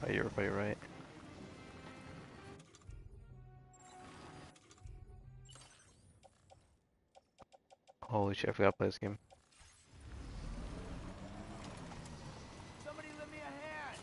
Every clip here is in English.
Oh, you're right. Holy shit, I forgot to play this game. Somebody lend me a hand.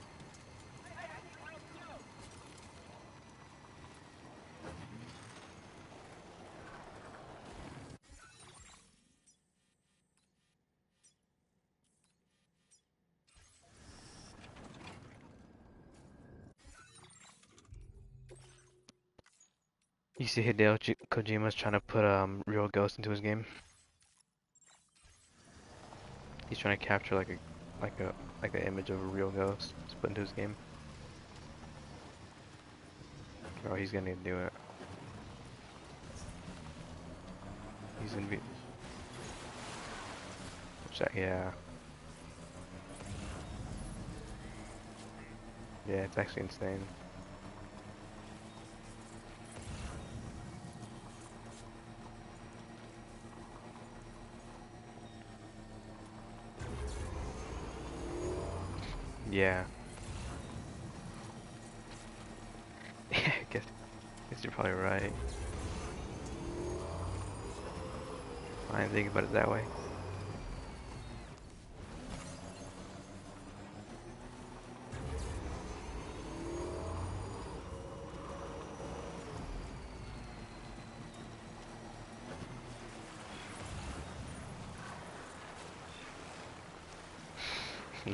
You see Hideo Kojima's trying to put real ghosts into his game. He's trying to capture like an image of a real ghost to put into his game. Bro, he's gonna do it. He's gonna be. Yeah. Yeah, it's actually insane. Yeah. I guess you're probably right. I didn't think about it that way.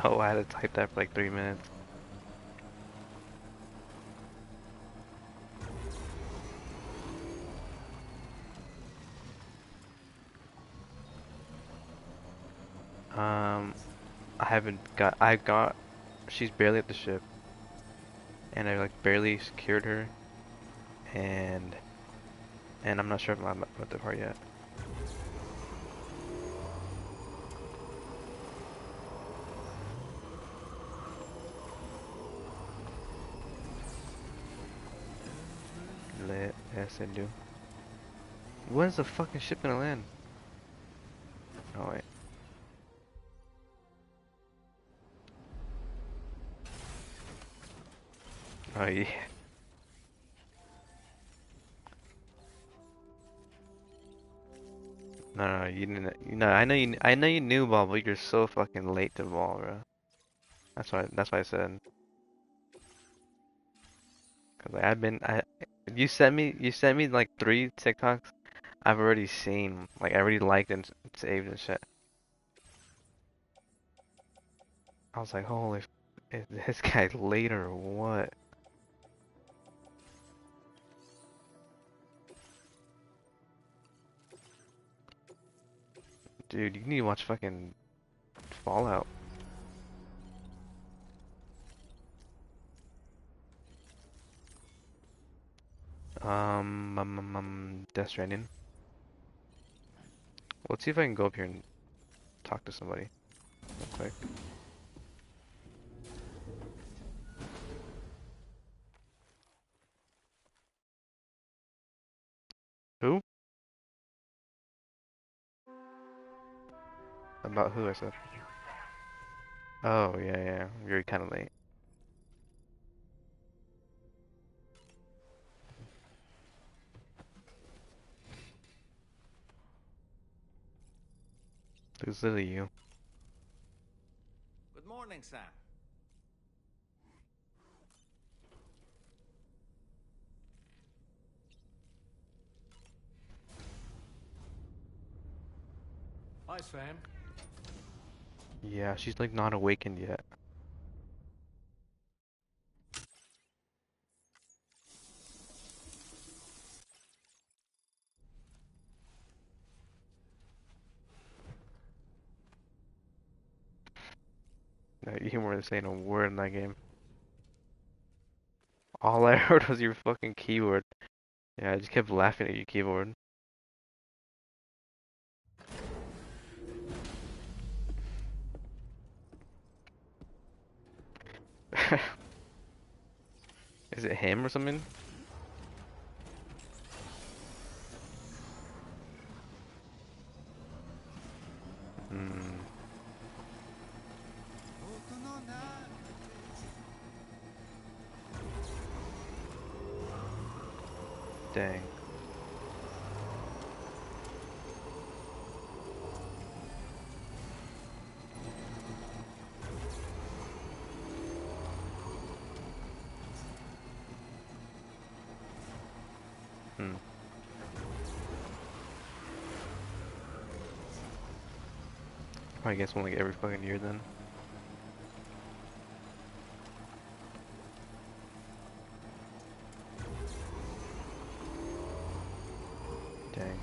No, I had to type that for like 3 minutes. Um, I got, she's barely at the ship, and I like barely secured her, and I'm not sure if I'm at the part yet. Lit, yes I do. When's the fucking ship gonna land? Oh wait. Oh yeah. No, you didn't. I know you knew ball, but you're so fucking late to ball, bro. That's why I said. Cause like you sent me like 3 TikToks. I've already seen, like I already liked and saved and shit. I was like, holy, is this guy late or what? Dude, you need to watch fucking Fallout. Death Stranding. Let's see if I can go up here and talk to somebody real quick. Who? About who I said? Oh yeah, yeah. You're kind of late. It was literally you. Good morning, Sam. Hi, Sam. Yeah, she's like not awakened yet. No, you weren't saying a word in that game. All I heard was your fucking keyboard. Yeah, I just kept laughing at your keyboard. Is it him or something? Hmm. Dang. Hmm. I guess one like every fucking year then. Dang.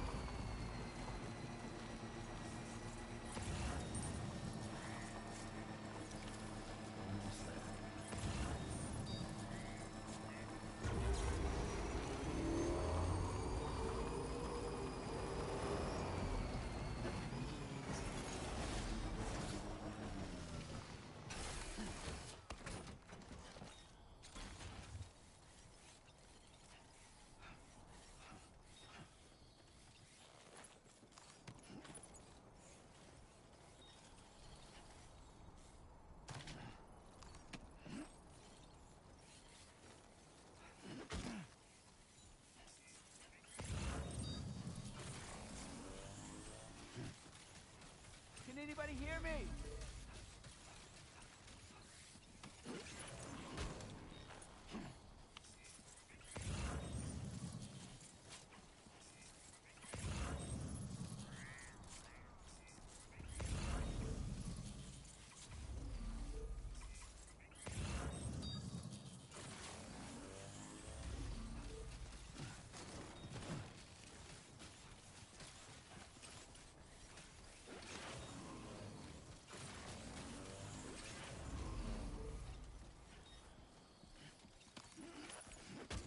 Can anybody hear me?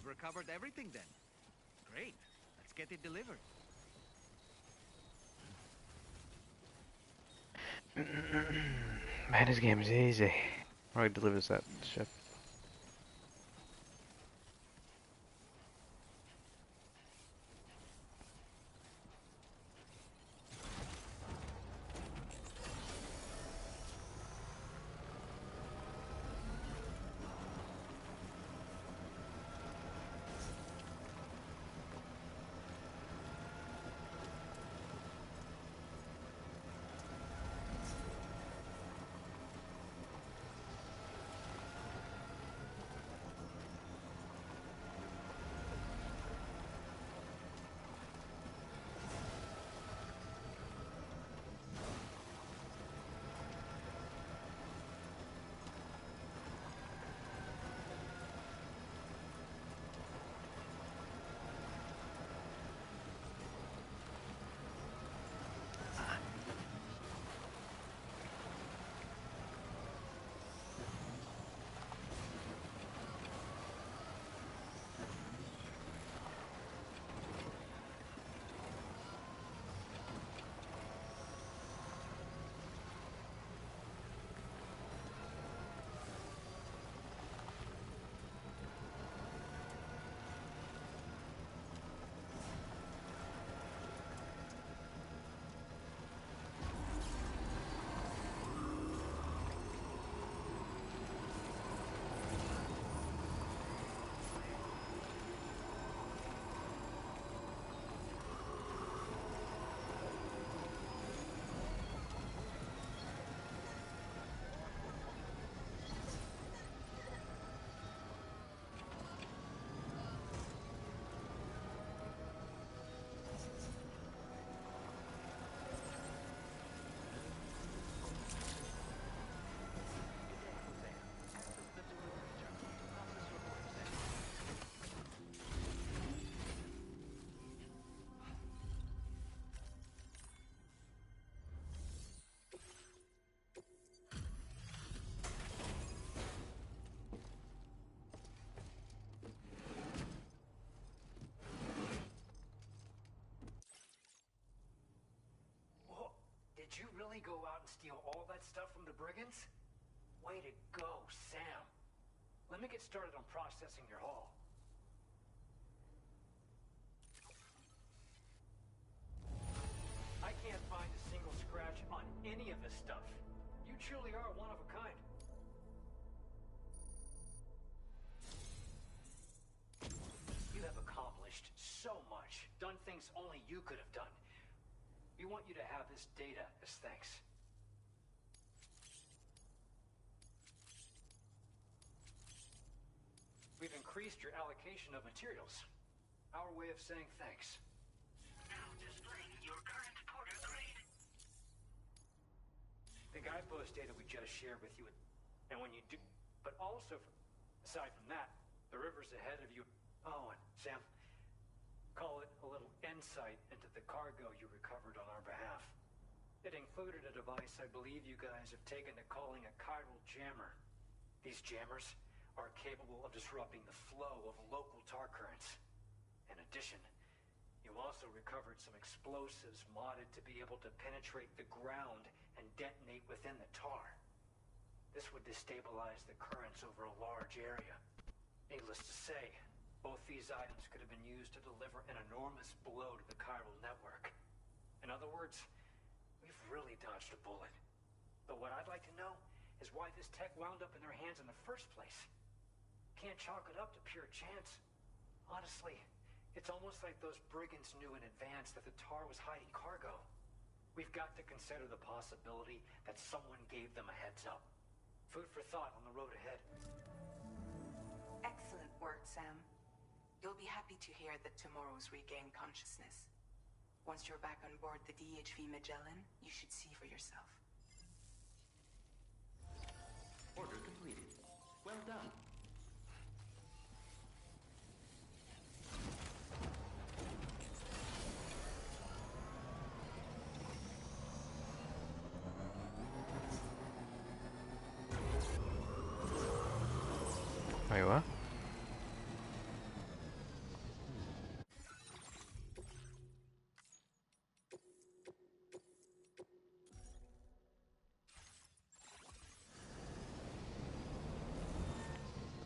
Recovered everything then. Great. Let's get it delivered. Man, this game is easy. How do I deliver that ship? Did you really go out and steal all that stuff from the brigands? Way to go, Sam. Let me get started on processing your haul. I can't find a single scratch on any of this stuff. You truly are one of a kind. You have accomplished want you to have this data as thanks. We've increased your allocation of materials. Our way of saying thanks. Now displaying your current porter grade. The guidepost data we just shared with you, and when you do, but also, aside from that, the rivers ahead of you. Oh, and Sam, call it a little insight into the cargo you recovered on our behalf. It included a device I believe you guys have taken to calling a chiral jammer. These jammers are capable of disrupting the flow of local tar currents. In addition, you also recovered some explosives modded to be able to penetrate the ground and detonate within the tar. This would destabilize the currents over a large area. Needless to say, both these items could have been used to deliver an enormous blow to the chiral network. In other words, we've really dodged a bullet. But what I'd like to know is why this tech wound up in their hands in the first place. Can't chalk it up to pure chance. Honestly, it's almost like those brigands knew in advance that the tar was hiding cargo. We've got to consider the possibility that someone gave them a heads up. Food for thought on the road ahead. Excellent work, Sam. You'll be happy to hear that tomorrow's regained consciousness. Once you're back on board the DHV Magellan, you should see for yourself. Order completed. Well done. Wait, what?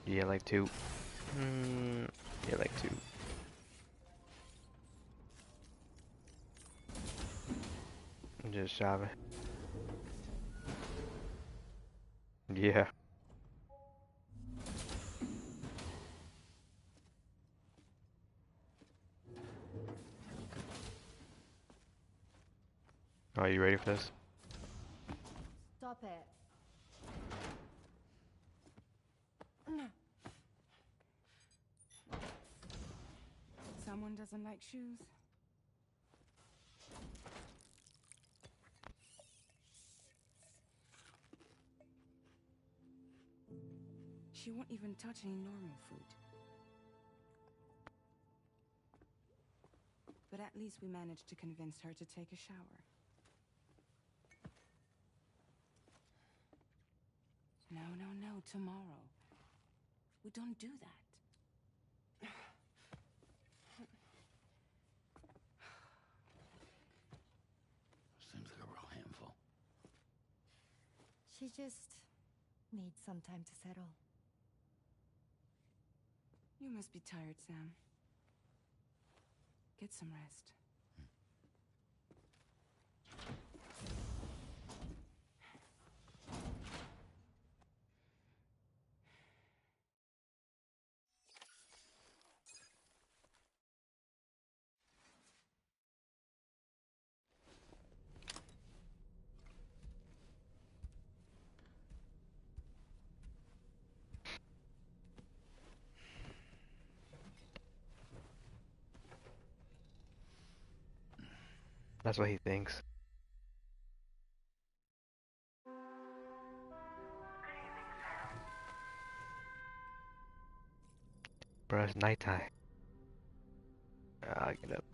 Yeah, like two. Yeah, like two. I'm just shopping. Yeah. Are you ready for this? Stop it. Someone doesn't like shoes? She won't even touch any normal food. But at least we managed to convince her to take a shower. No, tomorrow. We don't do that. Seems like a real handful. She just needs some time to settle. You must be tired, Sam. Get some rest. That's what he thinks. Bro, it's nighttime. I'll get up.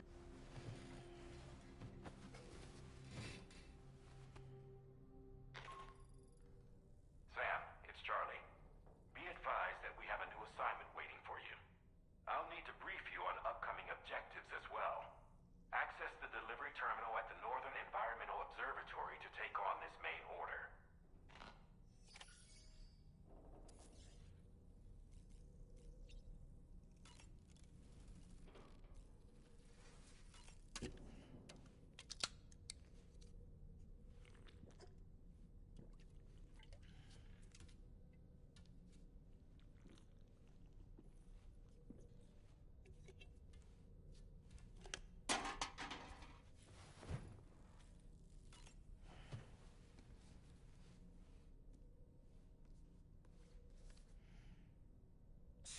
Sam, it's Charlie. Be advised that we have a new assignment waiting for you. I'll need to brief you on upcoming objectives as well. Access the delivery terminal at the Northern Environmental Observatory to take on this main order.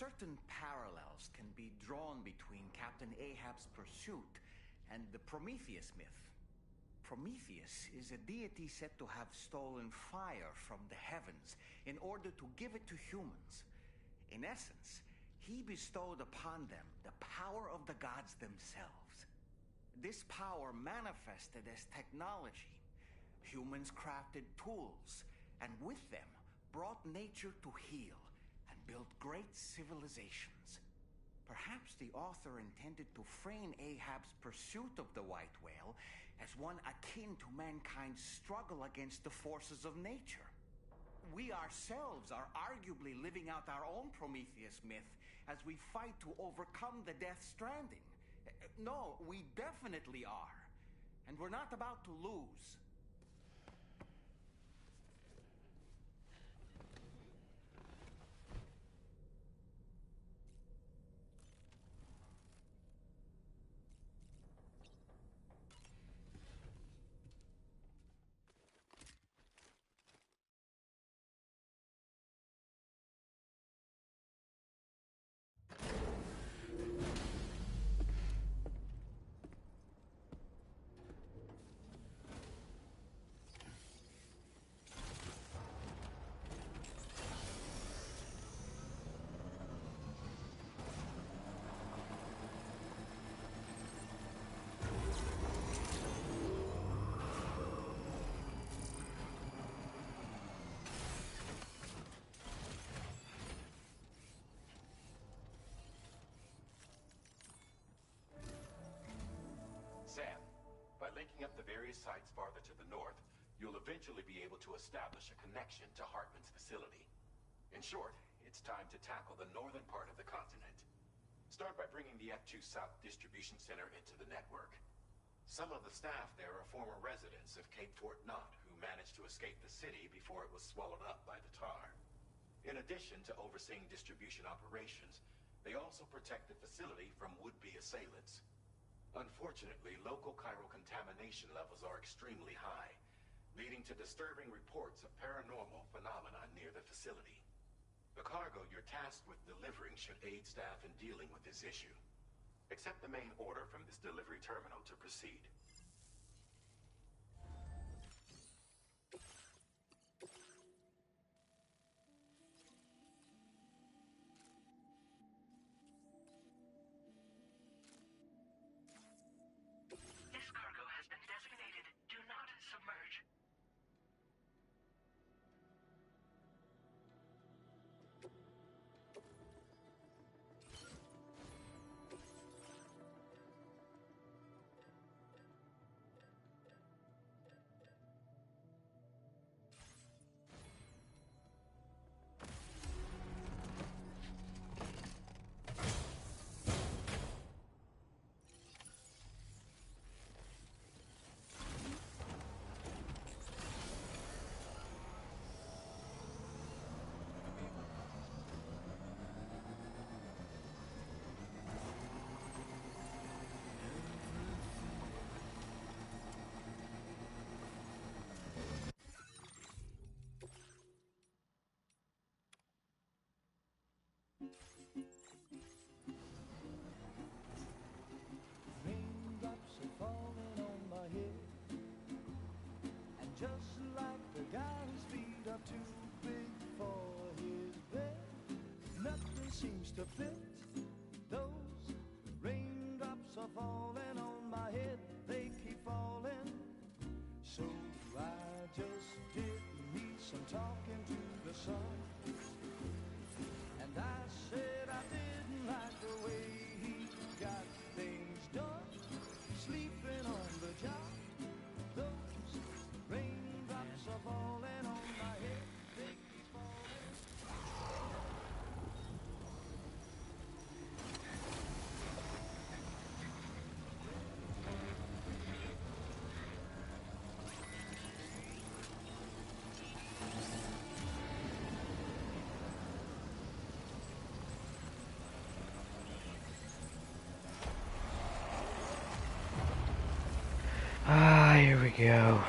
certain parallels can be drawn between Captain Ahab's pursuit and the Prometheus myth. Prometheus is a deity said to have stolen fire from the heavens in order to give it to humans. In essence, he bestowed upon them the power of the gods themselves. This power manifested as technology. Humans crafted tools, and with them brought nature to heal and built great civilizations. Perhaps the author intended to frame Ahab's pursuit of the white whale as one akin to mankind's struggle against the forces of nature. We ourselves are arguably living out our own Prometheus myth as we fight to overcome the Death Stranding. No, we definitely are. And we're not about to lose. Sam, by linking up the various sites farther to the north, you'll eventually be able to establish a connection to Hartman's facility. In short, it's time to tackle the northern part of the continent. Start by bringing the F2 South Distribution Center into the network. Some of the staff there are former residents of Cape Fort Knott who managed to escape the city before it was swallowed up by the tar. In addition to overseeing distribution operations, they also protect the facility from would-be assailants. Unfortunately, local chiral contamination levels are extremely high, leading to disturbing reports of paranormal phenomena near the facility. The cargo you're tasked with delivering should aid staff in dealing with this issue. Accept the main order from this delivery terminal to proceed. This cargo has been designated Do Not Submerge. Raindrops are falling on my head, and just like the guy whose feet are too big for his bed, nothing seems to fit. Those raindrops are falling on my head, they keep falling. So I just did me some talking to the sun, and I said I didn't like the way he got things done, sleeping on the job. Those raindrops are falling on my head, they keep falling. Ah, here we go.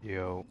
Yo.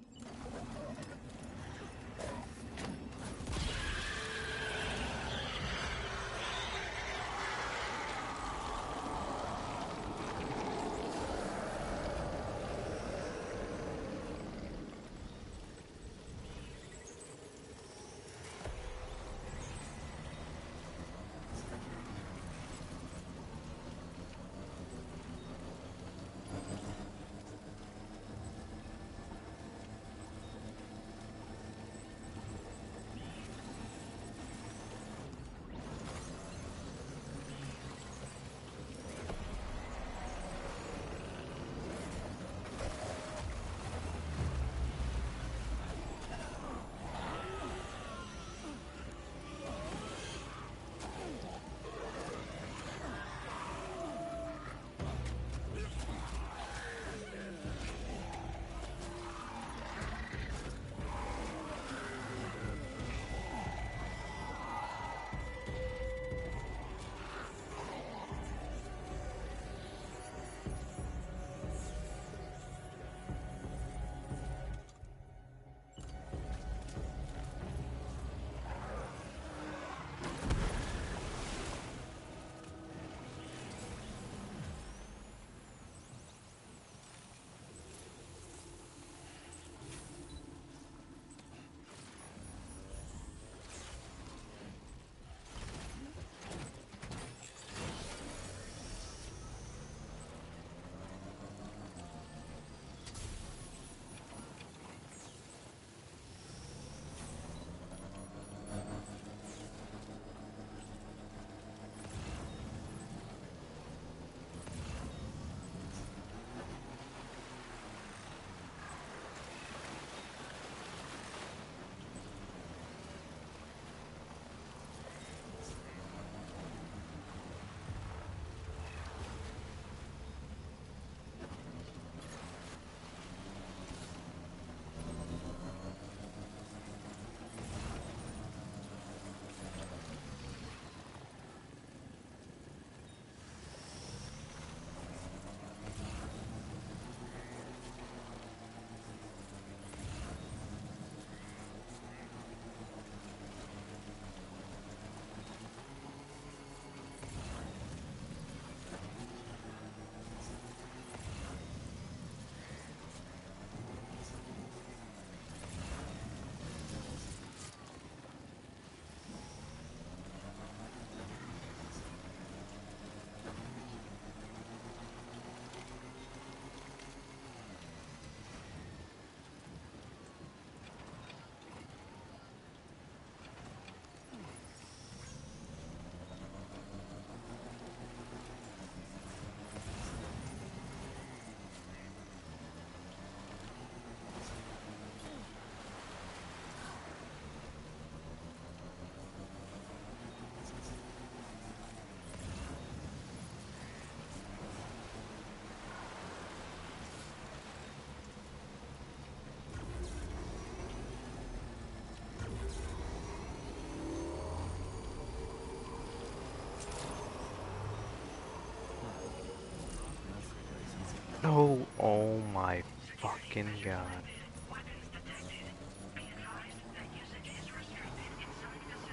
No, oh my fucking god.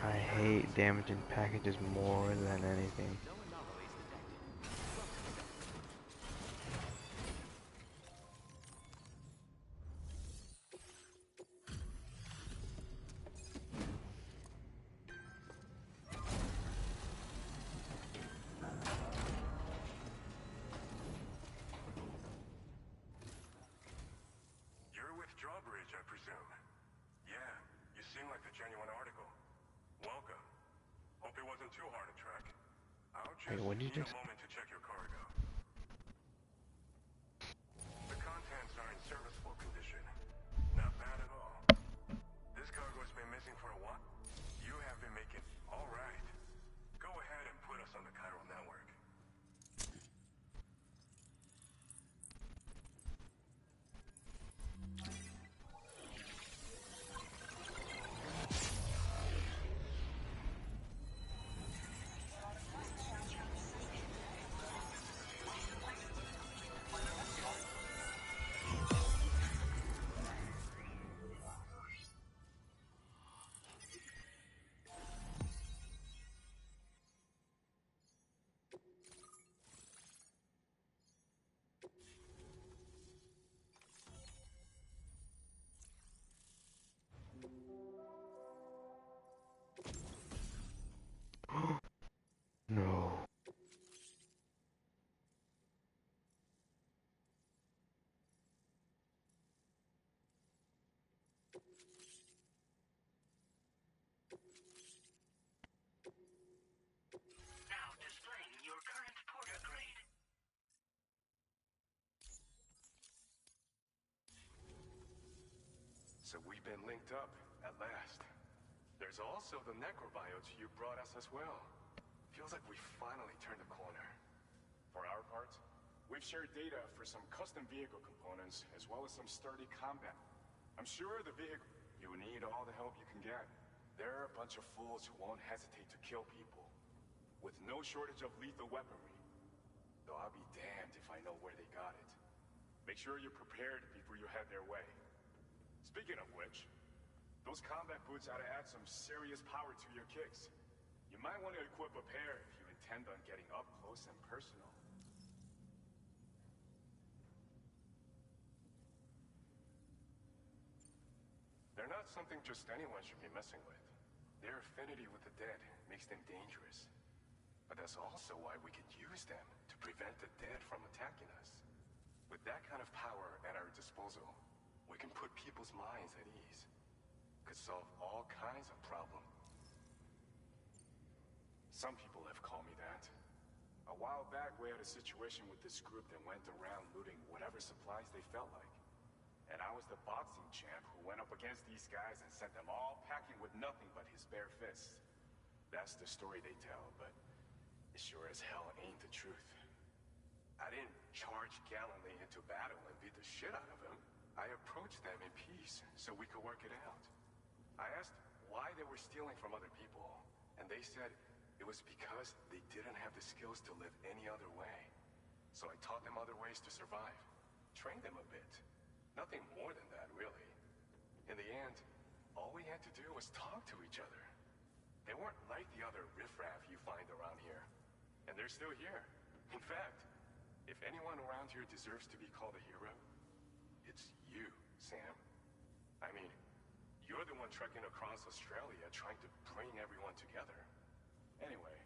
I hate damaging packages more than anything. You're with Drawbridge, I presume. Yeah, you seem like the genuine article. Welcome. Hope it wasn't too hard to track. I'll Wait, just what did you need a just... moment to check your cargo. The contents are in serviceable condition. Not bad at all. This cargo's been missing for a while. You have been making... All right. Go ahead and put us on the chiral network. So we've been linked up, at last. There's also the necrobiotes you brought us as well. Feels like we finally turned the corner. For our part, we've shared data for some custom vehicle components, as well as some sturdy combat. I'm sure the vehicle... You need all the help you can get. There are a bunch of fools who won't hesitate to kill people, with no shortage of lethal weaponry. Though I'll be damned if I know where they got it. Make sure you're prepared before you head their way. Speaking of which, those combat boots ought to add some serious power to your kicks. You might want to equip a pair if you intend on getting up close and personal. They're not something just anyone should be messing with. Their affinity with the dead makes them dangerous. But that's also why we can use them to prevent the dead from attacking us. With that kind of power at our disposal, we can put people's minds at ease. Could solve all kinds of problems. Some people have called me that. A while back, we had a situation with this group that went around looting whatever supplies they felt like. And I was the boxing champ who went up against these guys and sent them all packing with nothing but his bare fists. That's the story they tell, but it sure as hell ain't the truth. I didn't charge gallantly into battle and beat the shit out of them. I approached them in peace so we could work it out. I asked why they were stealing from other people, and they said it was because they didn't have the skills to live any other way. So I taught them other ways to survive, trained them a bit. Nothing more than that, really. In the end, all we had to do was talk to each other. They weren't like the other riffraff you find around here. And they're still here. In fact, if anyone around here deserves to be called a hero, it's you, Sam. I mean, you're the one trekking across Australia trying to bring everyone together. Anyway,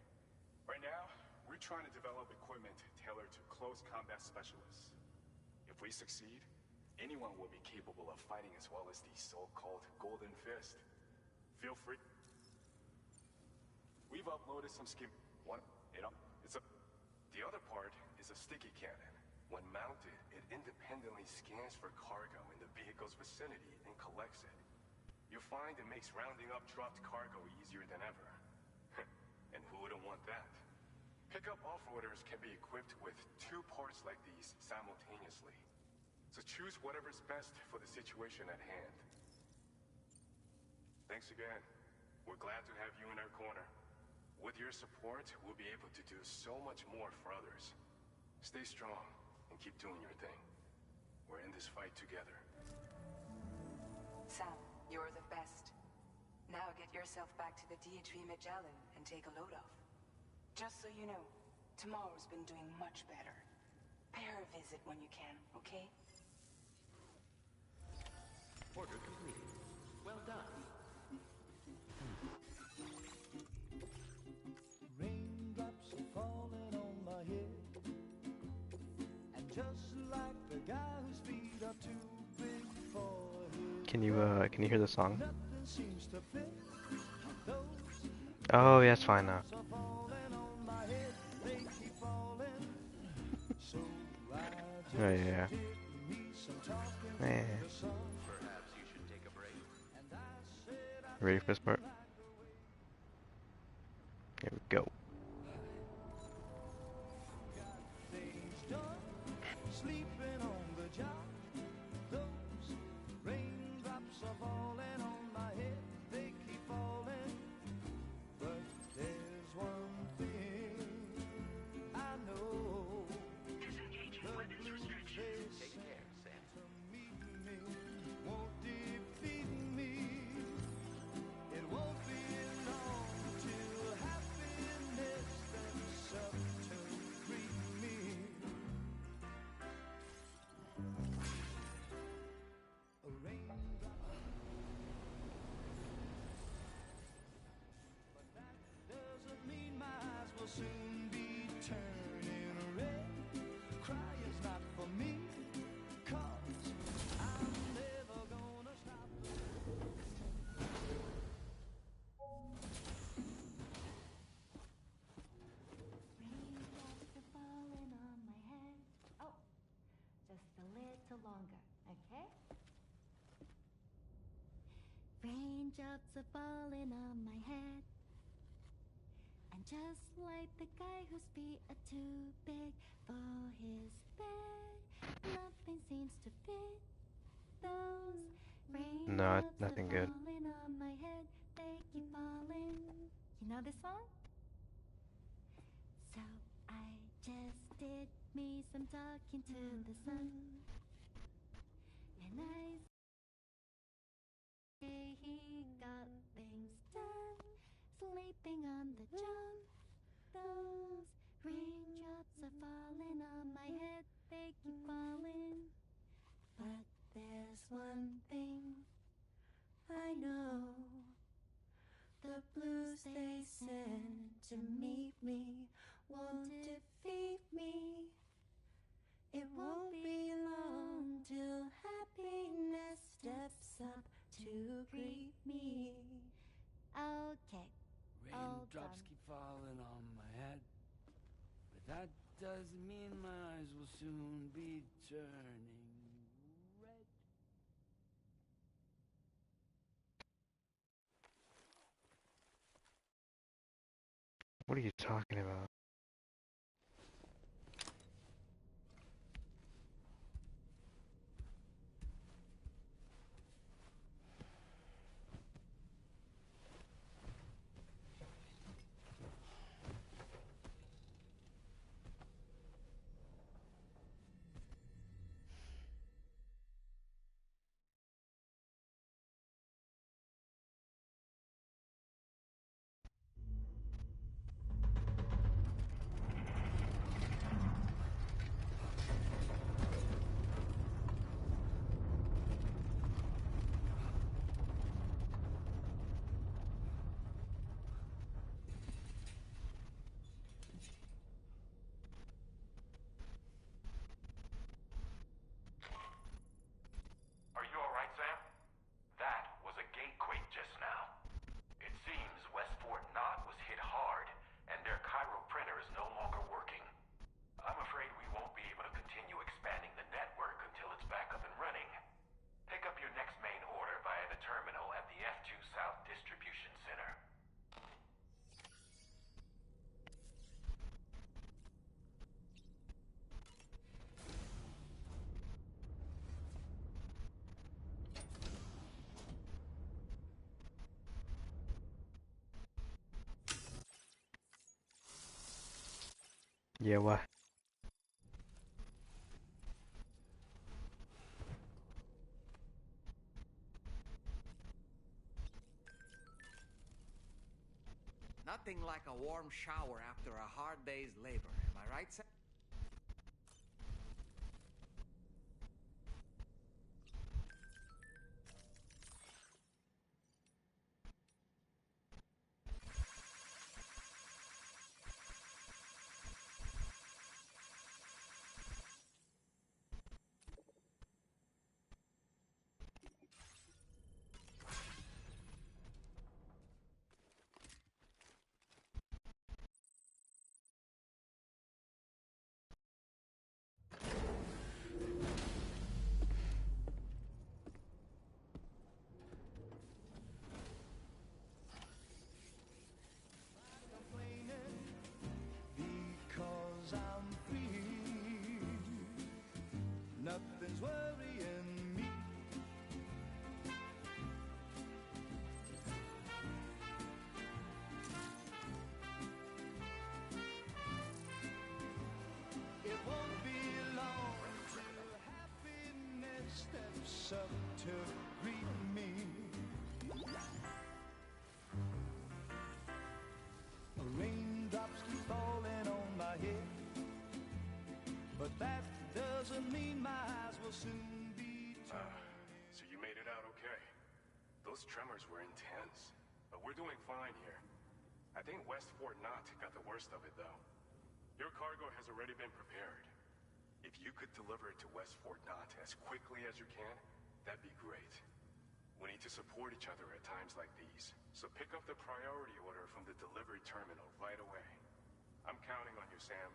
right now, we're trying to develop equipment tailored to close combat specialists. If we succeed, anyone will be capable of fighting as well as the so-called Golden Fist. Feel free. We've uploaded some The other part is a sticky cannon. When mounted, it independently scans for cargo in the vehicle's vicinity and collects it. You'll find it makes rounding up dropped cargo easier than ever. And who wouldn't want that? Pickup off-roaders can be equipped with 2 parts like these simultaneously. So choose whatever's best for the situation at hand. Thanks again. We're glad to have you in our corner. With your support, we'll be able to do so much more for others. Stay strong and keep doing your thing. We're in this fight together. Sam, you're the best. Now get yourself back to the DHV Magellan and take a load off. Just so you know, tomorrow's been doing much better. Pay her a visit when you can, okay? Order completed. Well done. Raindrops are falling on my head, and just like the guy whose feet are too big for his Can you hear the song? nothing seems to fit. Those Oh, yeah, it's fine now. are falling on my head, they keep falling. So I just Oh, yeah. did me some talking to Man. the sun, Perhaps you should take a break. and I said I Ready for this part? like the way Here we go. things done, sleeping on the job. Those raindrops are falling on my head, they keep falling. But there's one thing I know, the blue face Take care, Sam. to meet me won't defeat me. It won't be long till happiness steps up to greet me. A raindrop, but that doesn't mean my eyes will soon be turning red. Crying's not for me, 'cause I'm never gonna stop. Raindrops are falling on my head. Oh, just a little longer, okay? Raindrops are falling on my head. And just like the guy whose feet are too big for his bed, nothing seems to fit. Those No, raindrops are nothing good. falling on my head, they keep falling. You know this song? So I just did me some talking to the sun. And I say he got things done, sleeping on the job. Those raindrops are falling on my head, they keep falling. But there's one thing I know. The blues they send to meet me won't defeat me. It won't be long till happiness steps up to greet me. Okay. Raindrops keep falling on my head, but that doesn't mean my eyes will soon be turning red. What are you talking about? Are you alright, Sam? That was a gatequake just now. It seems West Fort Knott was hit hard, and their Cairo printer is no longer working. I'm afraid we won't be able to continue expanding the network until it's back up and running. Pick up your next main order via the terminal at the F2 South Distribution Center. Yeah, what? Nothing like a warm shower after a hard day's labor. Am I right, Sam? Because I'm free, nothing's worrying me. It won't be long till happiness steps up to greet me. Raindrops keep falling on my head, but that doesn't mean my eyes will soon be turning. So you made it out okay. Those tremors were intense, but we're doing fine here. I think West Fort Knott got the worst of it, though. Your cargo has already been prepared. If you could deliver it to West Fort Knott as quickly as you can, that'd be great. We need to support each other at times like these, so pick up the priority order from the delivery terminal right away. I'm counting on you, Sam.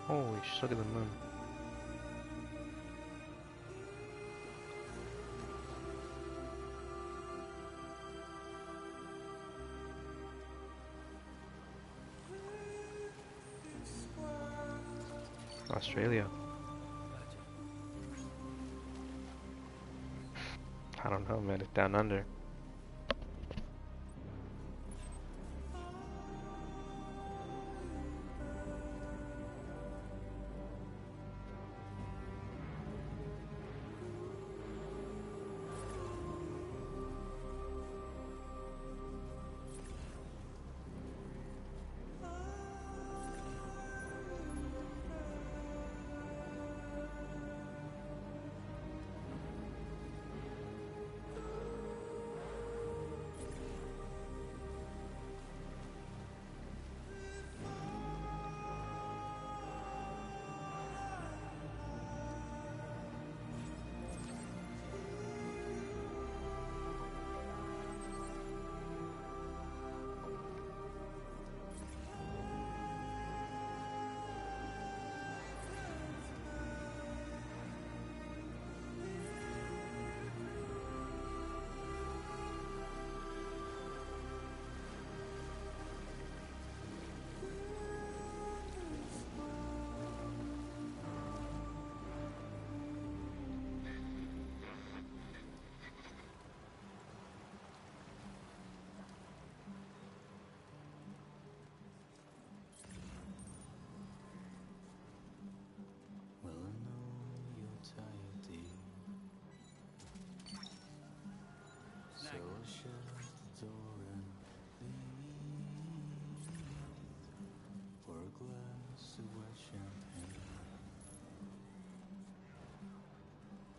Holy shit, look at the moon. Australia. I don't know, man. It's down under. Well, I know you're tired, dear. So I'll shut the door and leave for a glass of wet champagne.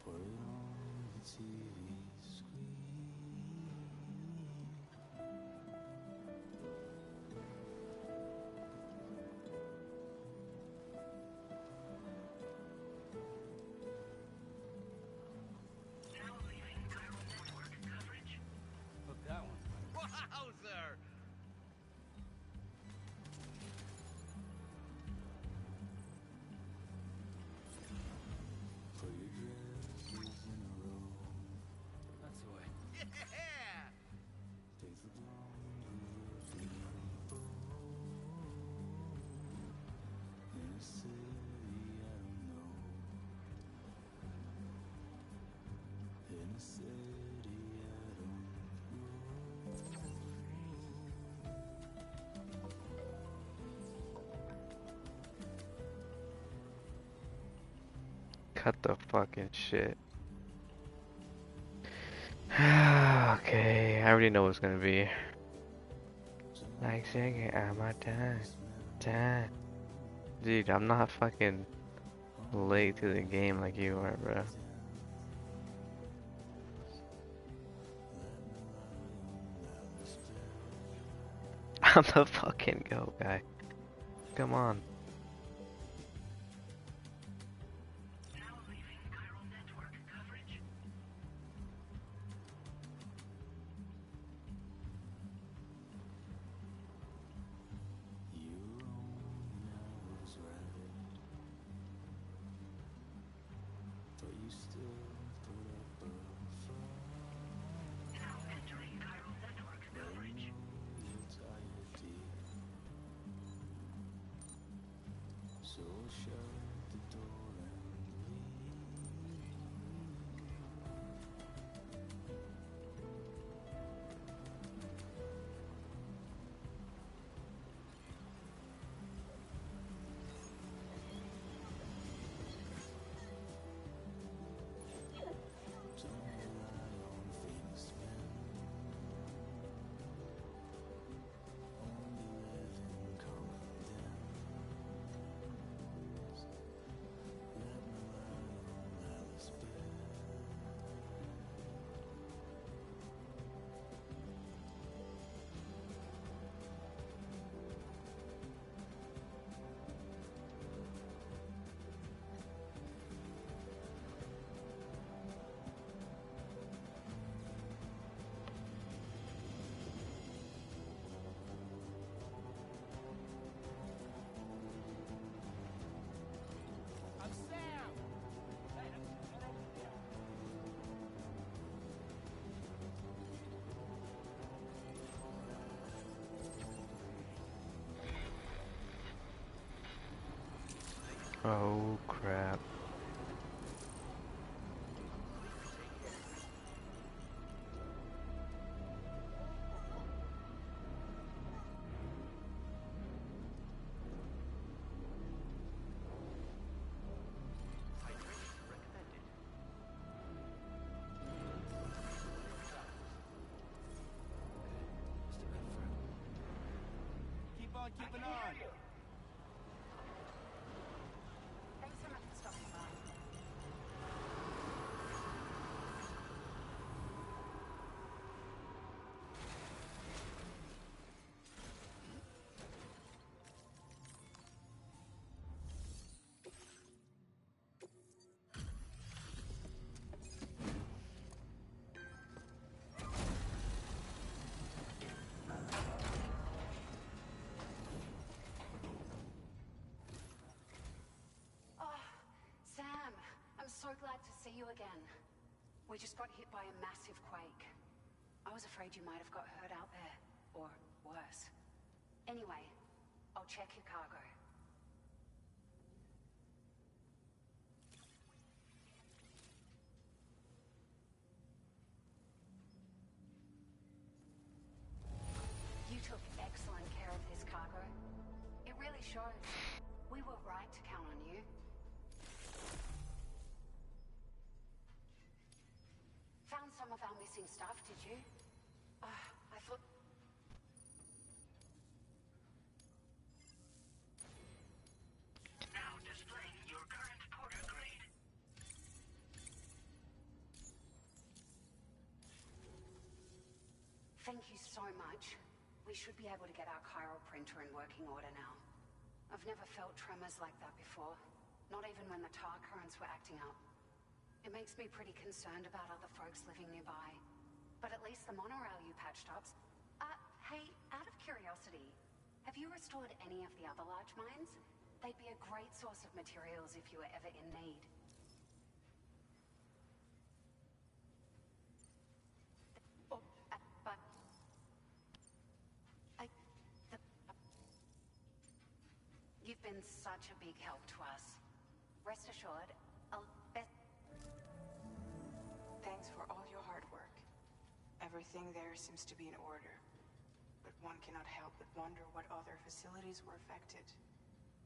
Pour it on the TV screen. Hook that one. Wowzer! Put your dresses in a row. That's the way. Yeah! Take the laundry of the rainbow. In a city I don't know. In a city I don't know. Cut the fucking shit. Okay, I already know what it's gonna be. Like shaking out my time. Dude, I'm not fucking late to the game like you are, bro. I'm the fucking go guy. Come on. You were wrong and I was right. But you still put up a fight. Now entering Chiral Network coverage. You're tired, dear. So shut the door and leave. Don't rely on famous men. Only live in common dens. Oh crap. Keep on keeping on. Thanks so much for stopping by. Oh, Sam, I'm so glad to see you again. We just got hit by a massive quake. I was afraid you might have got hurt out there, or worse. Anyway, I'll check your cargo. You took excellent care of this cargo. It really shows. We were right to count on you. Found some of our missing stuff, did you? I thought... Now displaying your current porter grade. Thank you so much. We should be able to get our chiral printer in working order now. I've never felt tremors like that before. Not even when the tar currents were acting up. It makes me pretty concerned about other folks living nearby. But at least the monorail you patched up... hey, out of curiosity, have you restored any of the other large mines? They'd be a great source of materials if you were ever in need. But... You've been such a big help to us. Rest assured, I'll bet... Thanks for all your hard work. Everything there seems to be in order. But one cannot help but wonder what other facilities were affected.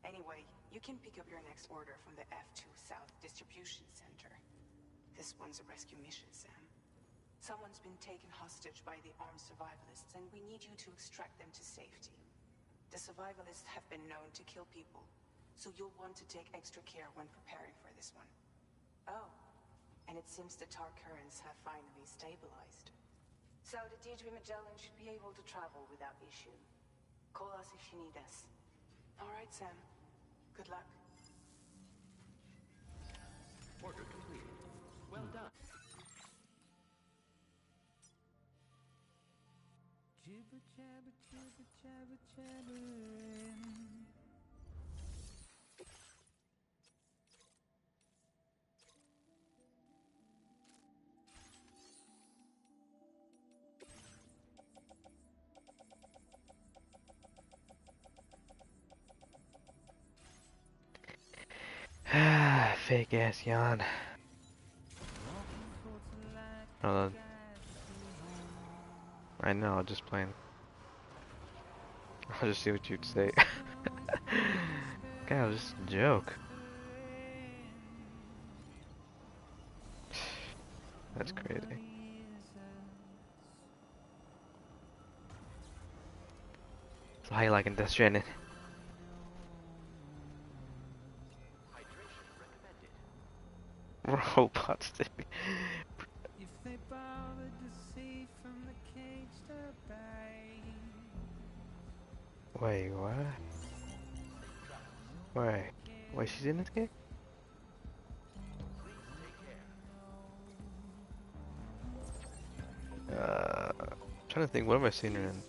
Anyway, you can pick up your next order from the F2 South Distribution Center. This one's a rescue mission, Sam. Someone's been taken hostage by the armed survivalists, and we need you to extract them to safety. The survivalists have been known to kill people, so you'll want to take extra care when preparing for this one. Oh, and it seems the tar currents have finally stabilized. So the D3 Magellan should be able to travel without issue. Call us if you need us. All right, Sam. Good luck. Order completed. Well done. Jibber jabber jibber jabber jabbering. Fake ass yawn. Hold on. I know, just playing. I'll just see what you'd say. God, it was just a joke. That's crazy. So how you liking Death Stranding? Robots, dude. If they bothered to see from the cage to bay. Wait, what? Wait, she's in this game? I'm trying to think, what have I seen her in?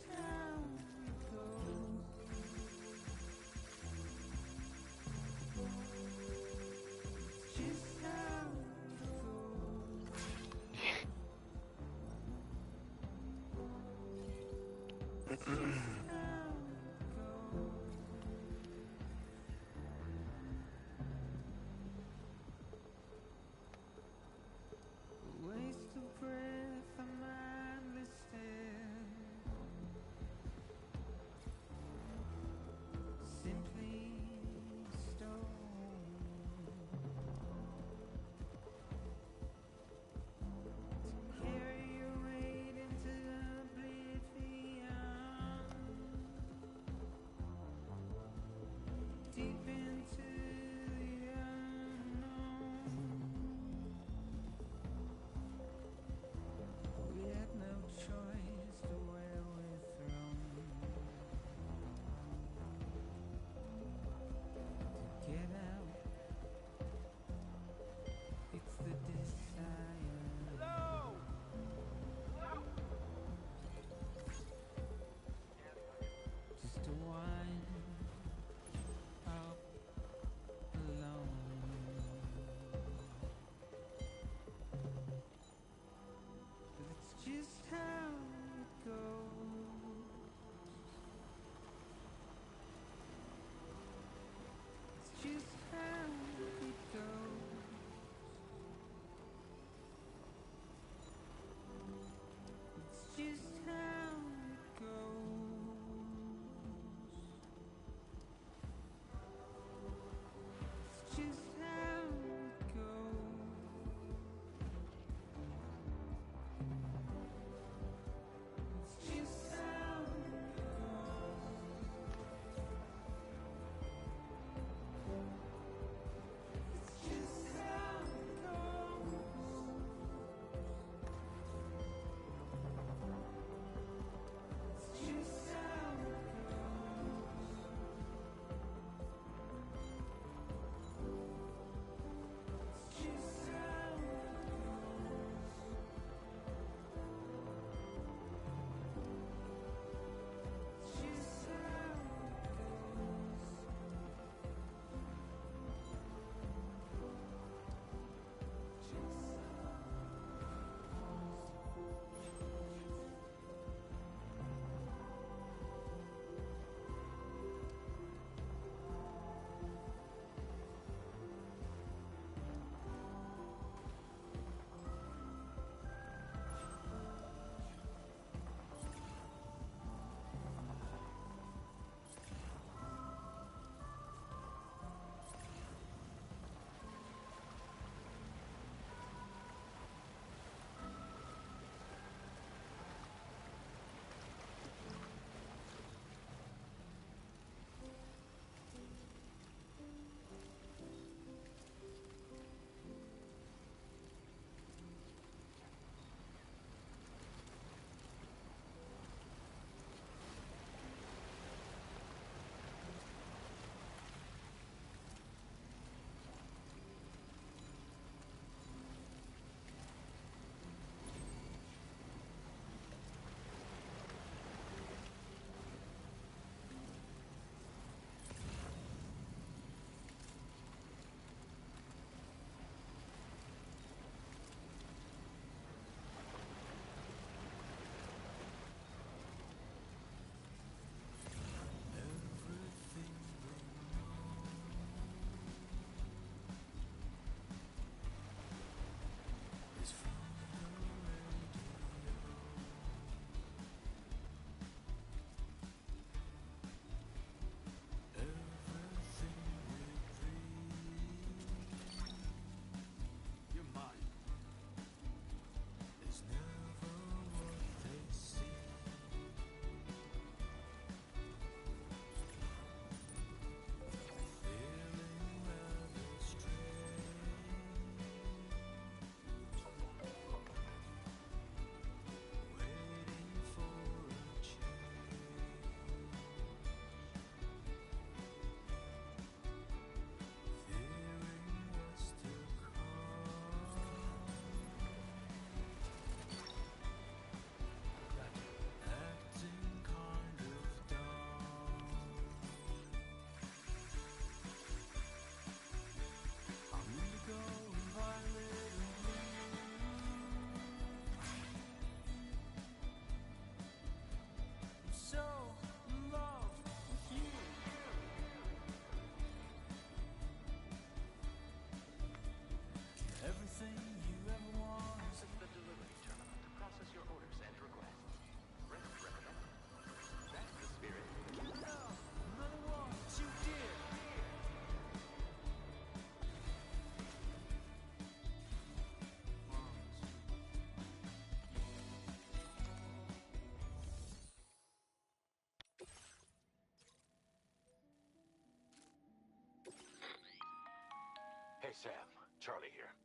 Hey Sam, Charlie here.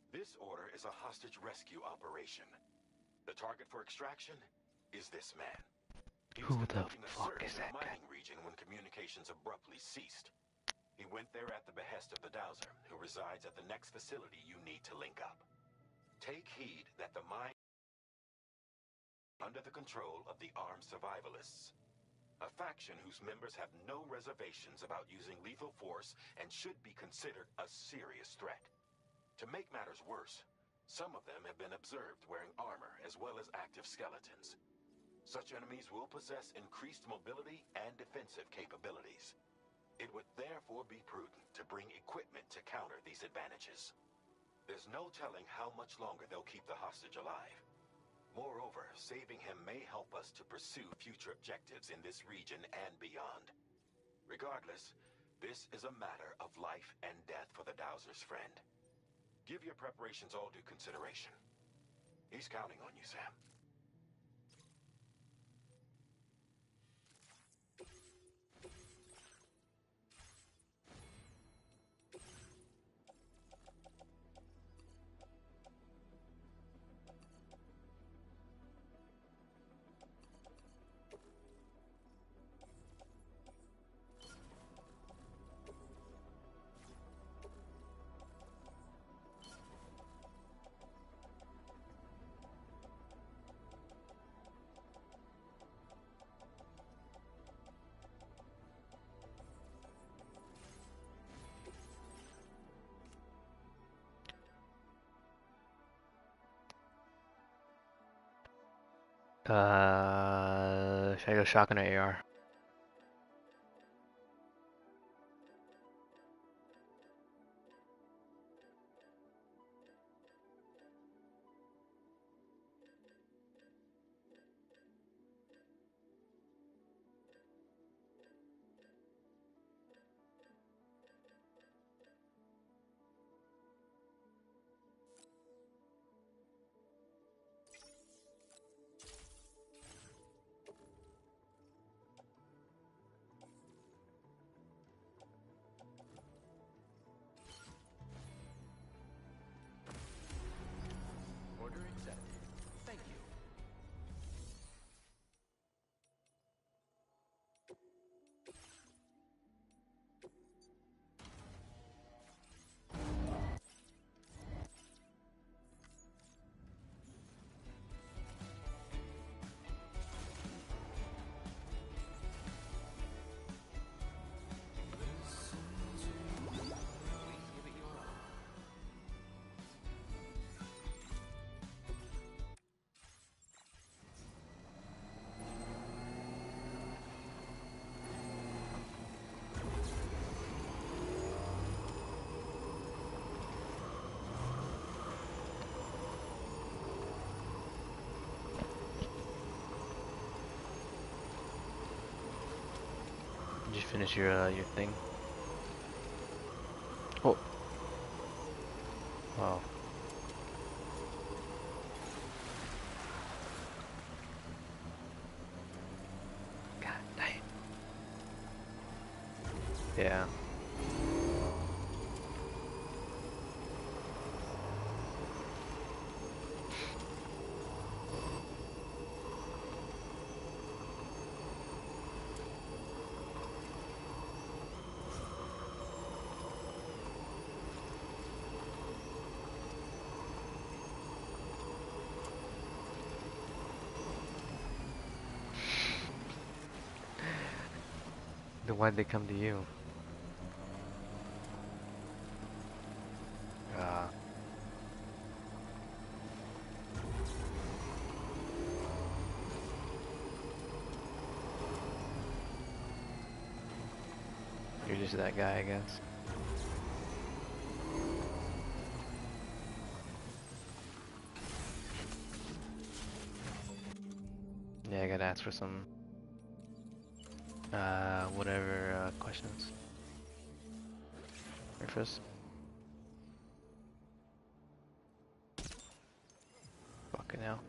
This order is a hostage rescue operation. The target for extraction is this man. He was Who the conducting a fuck search is in a that guy? mining region when communications abruptly ceased. He went there at the behest of the Dowser, who resides at the next facility you need to link up. Take heed that the mine is under the control of the armed survivalists, a faction whose members have no reservations about using lethal force and should be considered a serious threat. To make matters worse, some of them have been observed wearing armor as well as active skeletons. Such enemies will possess increased mobility and defensive capabilities. It would therefore be prudent to bring equipment to counter these advantages. There's no telling how much longer they'll keep the hostage alive. Moreover, saving him may help us to pursue future objectives in this region and beyond. Regardless, this is a matter of life and death for the Dowser's friend. Give your preparations all due consideration. He's counting on you, Sam. Should I go shotgun or AR? Order accepted. Thank you. Please give it your all. Did you finish your thing? Oh, wow. God damn. Yeah. Then why'd they come to you? Ah. You're just that guy, I guess. Yeah, I gotta ask for some, whatever, questions. Breakfast. Fucking hell.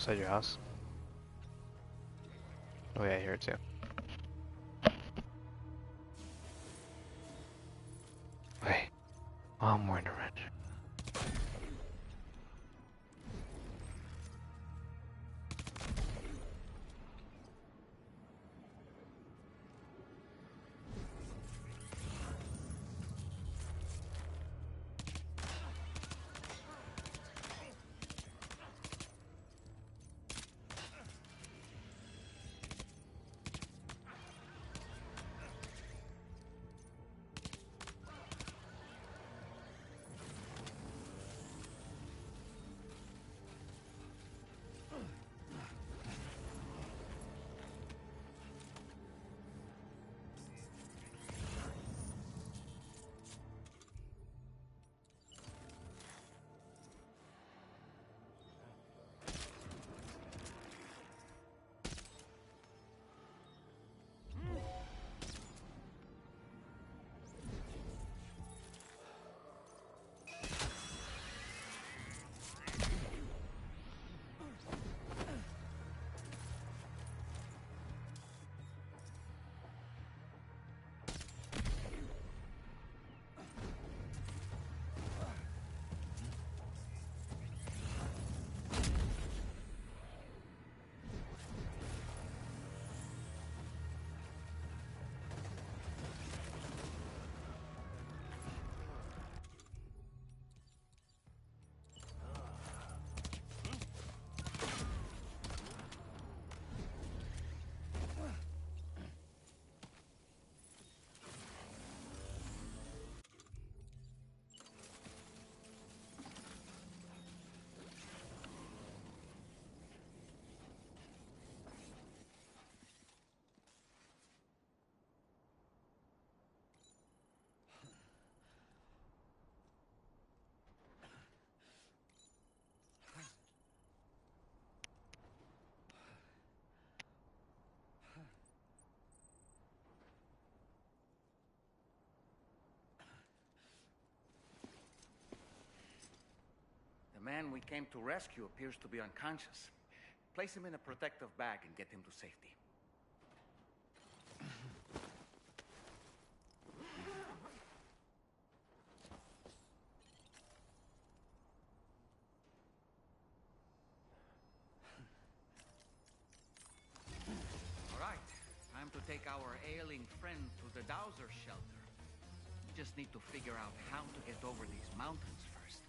outside your house. Oh yeah, I hear it too. Wait. Oh, I'm wearing a wrench. The man we came to rescue appears to be unconscious. Place him in a protective bag and get him to safety. All right, time to take our ailing friend to the Dowser shelter. We just need to figure out how to get over these mountains first.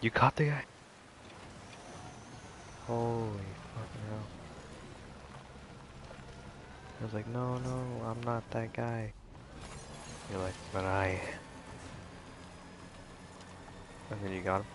You caught the guy? Holy fucking hell. I was like, no, no, I'm not that guy. You're like, but I. And then you got him.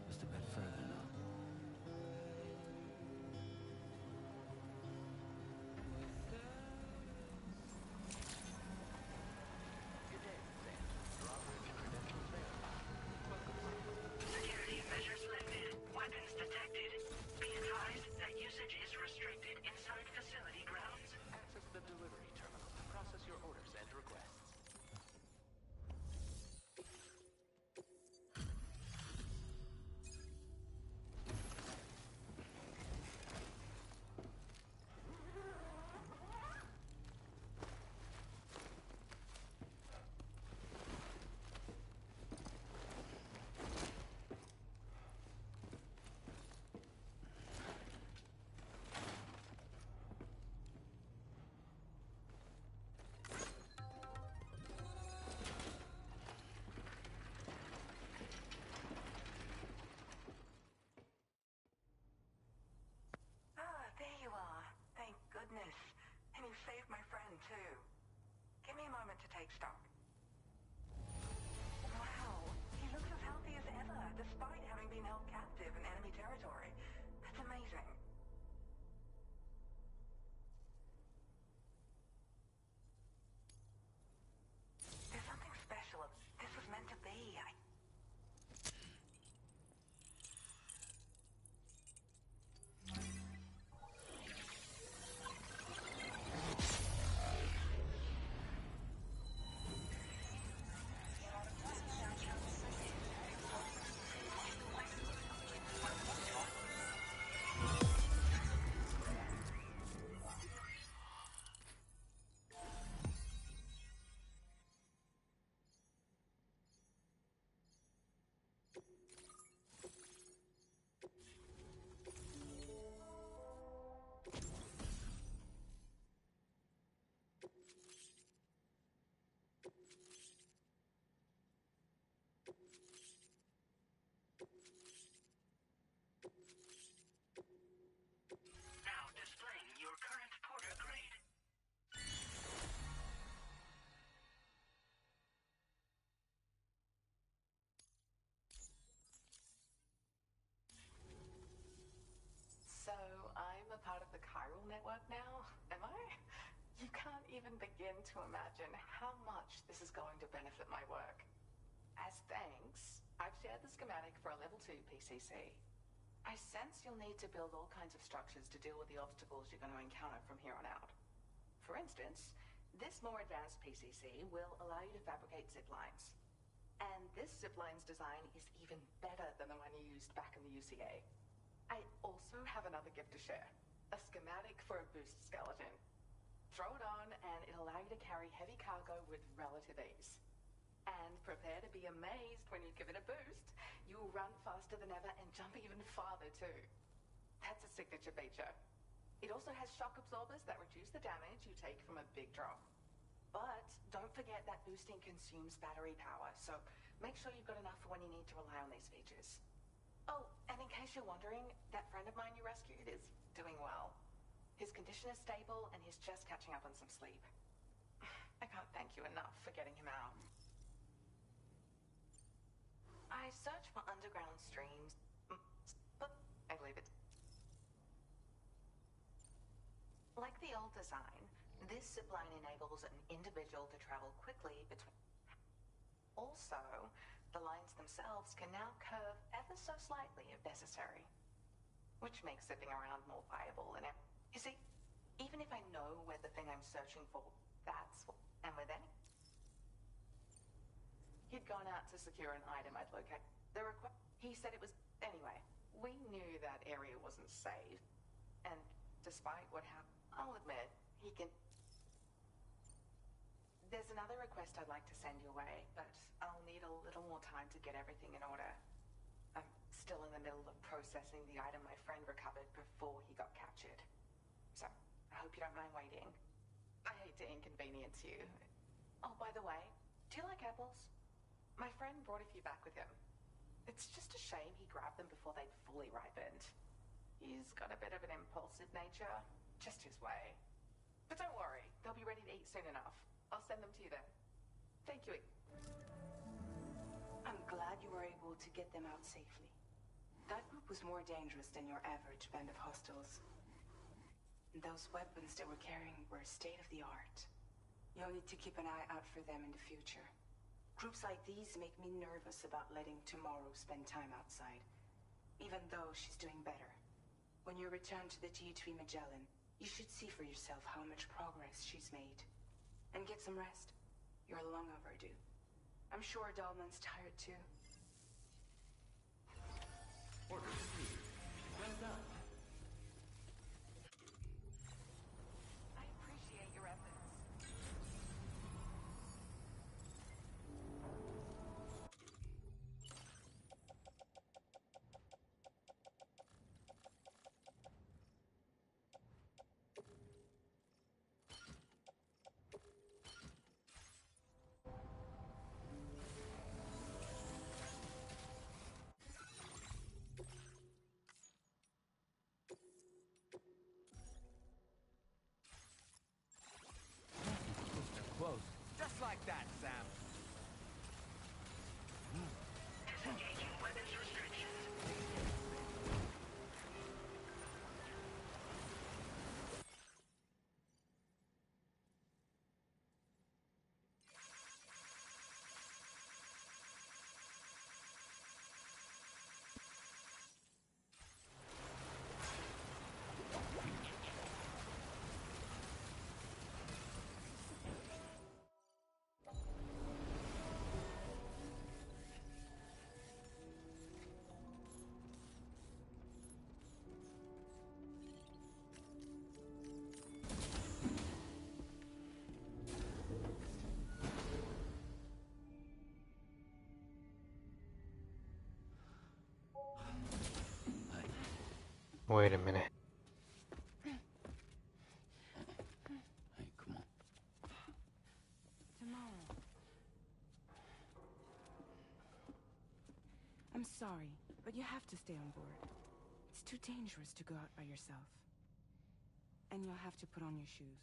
Just a bit further now. Good day, Sam. Drawbridge credentials verified. Welcome home. Security measures lifted. Weapons detected. Be advised that usage is restricted inside facility grounds. Access the delivery terminal to process your orders and requests. Ah, there you are. Thank goodness. And you saved my friend, too. Give me a moment to take stock. Wow, he looks as healthy as ever, despite having been held captive in enemy territory. That's amazing. There's something special. This was meant to be. Now displaying your current porter grade. So, I'm a part of the chiral network now, am I? You can't even begin to imagine how much this is going to benefit my work. As thanks, I've shared the schematic for a level 2 PCC. I sense you'll need to build all kinds of structures to deal with the obstacles you're going to encounter from here on out. For instance, this more advanced PCC will allow you to fabricate zip lines. And this zip line's design is even better than the one you used back in the UCA. I also have another gift to share. A schematic for a boost skeleton. Throw it on and it'll allow you to carry heavy cargo with relative ease. And prepare to be amazed when you give it a boost. You'll run faster than ever and jump even farther too. That's a signature feature. It also has shock absorbers that reduce the damage you take from a big drop. But don't forget that boosting consumes battery power, so make sure you've got enough for when you need to rely on these features. Oh, and in case you're wondering, that friend of mine you rescued is doing well. His condition is stable and he's just catching up on some sleep. I can't thank you enough for getting him out. I searched for underground streams, but I believe it. Like the old design, this zipline enables an individual to travel quickly between... Also, the lines themselves can now curve ever so slightly if necessary, which makes zipping around more viable. And you see, even if I know where the thing I'm searching for, that's what... And with any... He'd gone out to secure an item I'd locate. He said it was... Anyway, we knew that area wasn't safe. And despite what happened, I'll admit, he can... There's another request I'd like to send your way, but I'll need a little more time to get everything in order. I'm still in the middle of processing the item my friend recovered before he got captured. So, I hope you don't mind waiting. I hate to inconvenience you. Oh, by the way, do you like apples? My friend brought a few back with him. It's just a shame he grabbed them before they'd fully ripened. He's got a bit of an impulsive nature, just his way. But don't worry, they'll be ready to eat soon enough. I'll send them to you then. Thank you. I'm glad you were able to get them out safely. That group was more dangerous than your average band of hostiles. Those weapons they were carrying were state-of-the-art. You'll need to keep an eye out for them in the future. Groups like these make me nervous about letting Tomorrow spend time outside, even though she's doing better. When you return to the G3 Magellan, you should see for yourself how much progress she's made. And get some rest. You're long overdue. I'm sure Dahlman's tired too. Order received. Well done. I appreciate your efforts. Close. Just like that, Sam. Disengaging weapons restrictions. Wait a minute. Hey, come on. Tomorrow. I'm sorry, but you have to stay on board. It's too dangerous to go out by yourself. And you'll have to put on your shoes.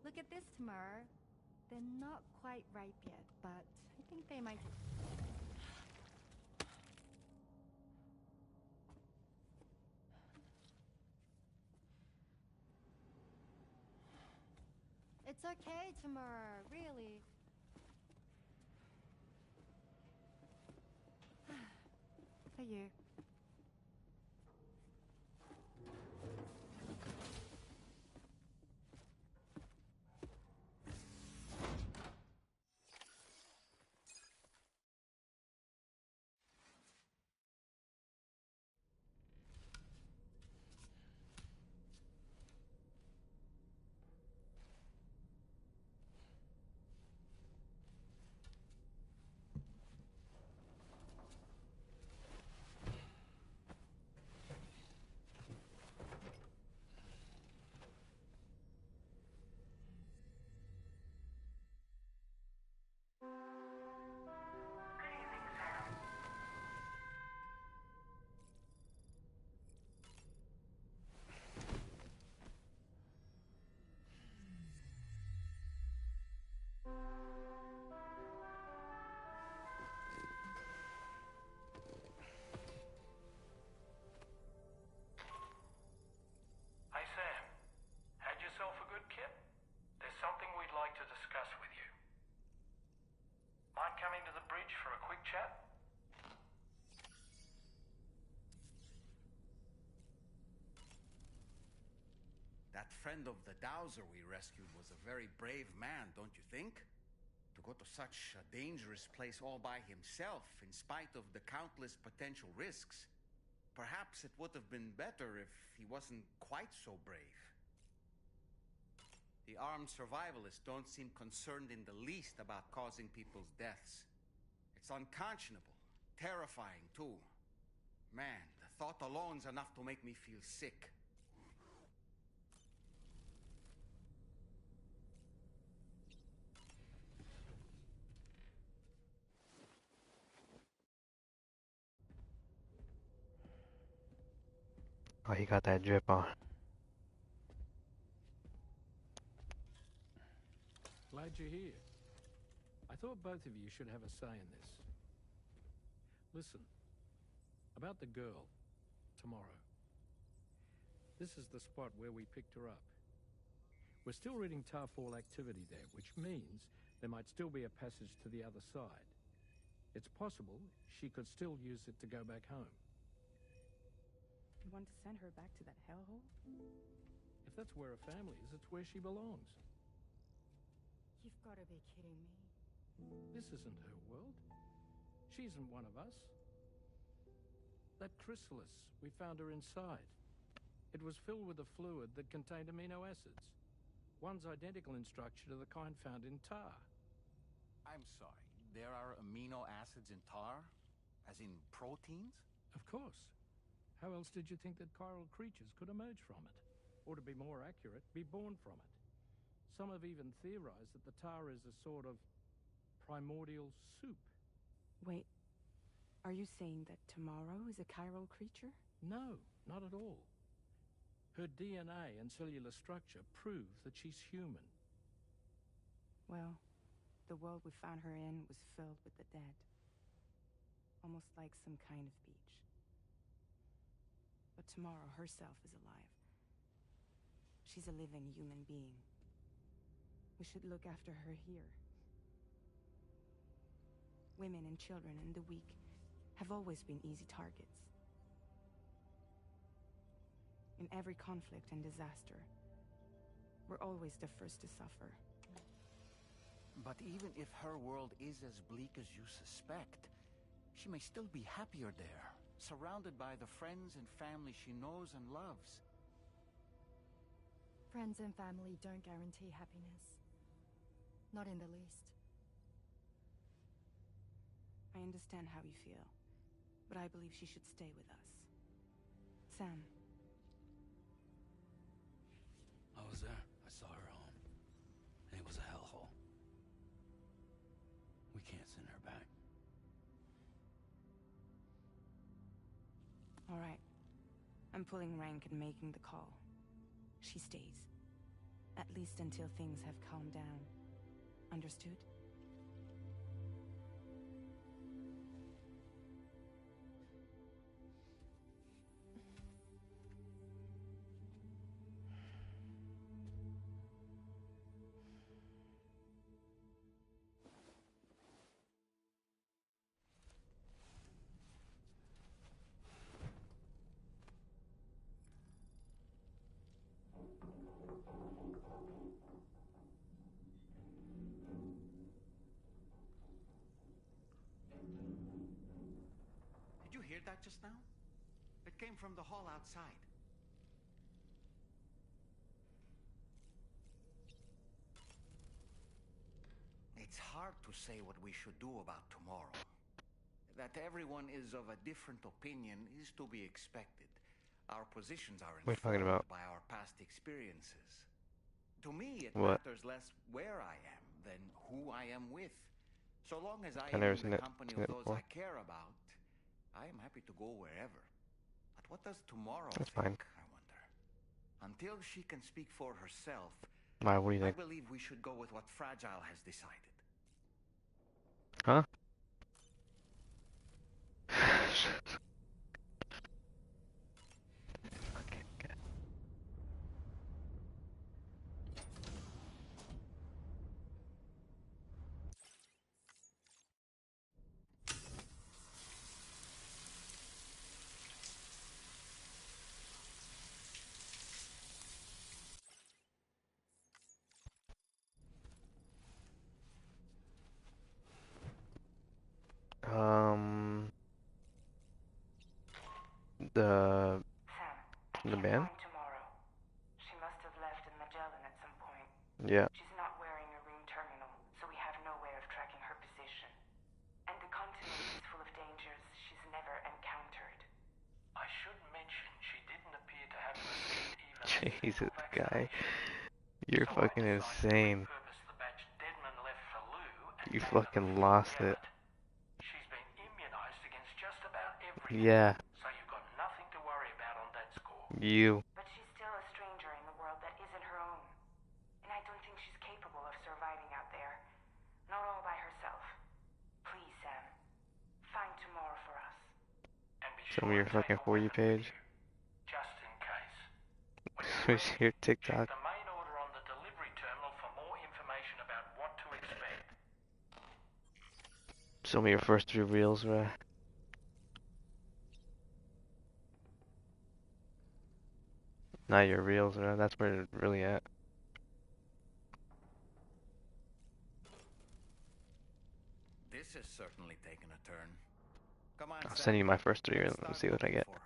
Look at this, Tamar. They're not quite ripe yet, but I think they might... It's okay, Tamar, really. For you. That friend of the dowser we rescued was a very brave man, don't you think? To go to such a dangerous place all by himself, in spite of the countless potential risks. Perhaps it would have been better if he wasn't quite so brave. The armed survivalists don't seem concerned in the least about causing people's deaths. It's unconscionable, terrifying too. Man, the thought alone's enough to make me feel sick. Oh, he got that drip on. Glad you're here. I thought both of you should have a say in this. Listen, about the girl, tomorrow. This is the spot where we picked her up. We're still reading Tarfall activity there, which means there might still be a passage to the other side. It's possible she could still use it to go back home. You want to send her back to that hellhole? If that's where her family is, it's where she belongs. You've got to be kidding me. This isn't her world. She isn't one of us. That chrysalis, we found her inside. It was filled with a fluid that contained amino acids. One's identical in structure to the kind found in tar. I'm sorry, there are amino acids in tar? As in proteins? Of course. How else did you think that chiral creatures could emerge from it? Or to be more accurate, be born from it? Some have even theorized that the tar is a sort of primordial soup. Wait, are you saying that tomorrow is a chiral creature? No, not at all. Her DNA and cellular structure prove that she's human. Well, the world we found her in was filled with the dead. Almost like some kind of beach. But tomorrow herself is alive. She's a living human being. We should look after her here. Women and children and the weak have always been easy targets. In every conflict and disaster, we're always the first to suffer. But even if her world is as bleak as you suspect, she may still be happier there, surrounded by the friends and family she knows and loves. Friends and family don't guarantee happiness. Not in the least. I understand how you feel, but I believe she should stay with us. Sam. I was there. I saw her home. And it was a hellhole. We can't send her back. All right. I'm pulling rank and making the call. She stays. At least until things have calmed down. Understood? Did you hear that just now? It came from the hall outside. It's hard to say what we should do about tomorrow. That everyone is of a different opinion is to be expected. Our positions are What are you talking informed about? by our past experiences. To me, it What? matters less where I am than who I am with. So long as I I've am never in seen the it. company Seen of it those before. I care about, I am happy to go wherever. But what does tomorrow That's think, fine. I wonder? Until she can speak for herself, Why? What do you I think? believe we should go with what Fragile has decided. Huh? The Sam, I the can't band? find tomorrow. She must have left in Magellan at some point. Yeah. She's not wearing a room terminal, so we have no way of tracking her position. And the continent is full of dangers she's never encountered. I should mention she didn't appear to have received even a Jesus, single guy. vaccination. You're So I fucking decided to insane. repurpose the batch Deadman left for Lou and You gave her the fucking full lost it. gamut. She's been immunized against just about everything. Yeah. So you've got nothing to worry about on that score. You. But she's still a stranger in the world that isn't her own. And I don't think she's capable of surviving out there. Not all by herself. Please, Sam. Find tomorrow for us. And be Show sure me to your take fucking a For You weapon with page. you, just in case. When Show you're me ready, your check TikTok. the main order on the delivery terminal for more information about what to expect. Show me your first 3 reels, bruh. Not your reels, bruh. That's where it's really at. This has certainly taken a turn. Come on, I'll Sam. send you my first 3 Let's reels and start see what I looking get. for her.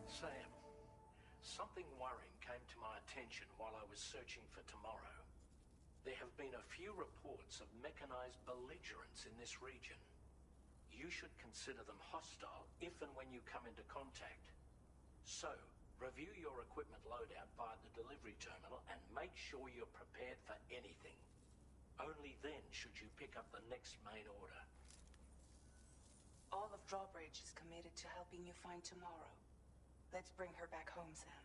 Sam, something worrying came to my attention while I was searching for tomorrow. There have been a few reports of mechanized belligerents in this region. You should consider them hostile if and when you come into contact. So, review your equipment loadout via the delivery terminal and make sure you're prepared for anything. Only then should you pick up the next main order. All of Drawbridge is committed to helping you find tomorrow. Let's bring her back home, Sam.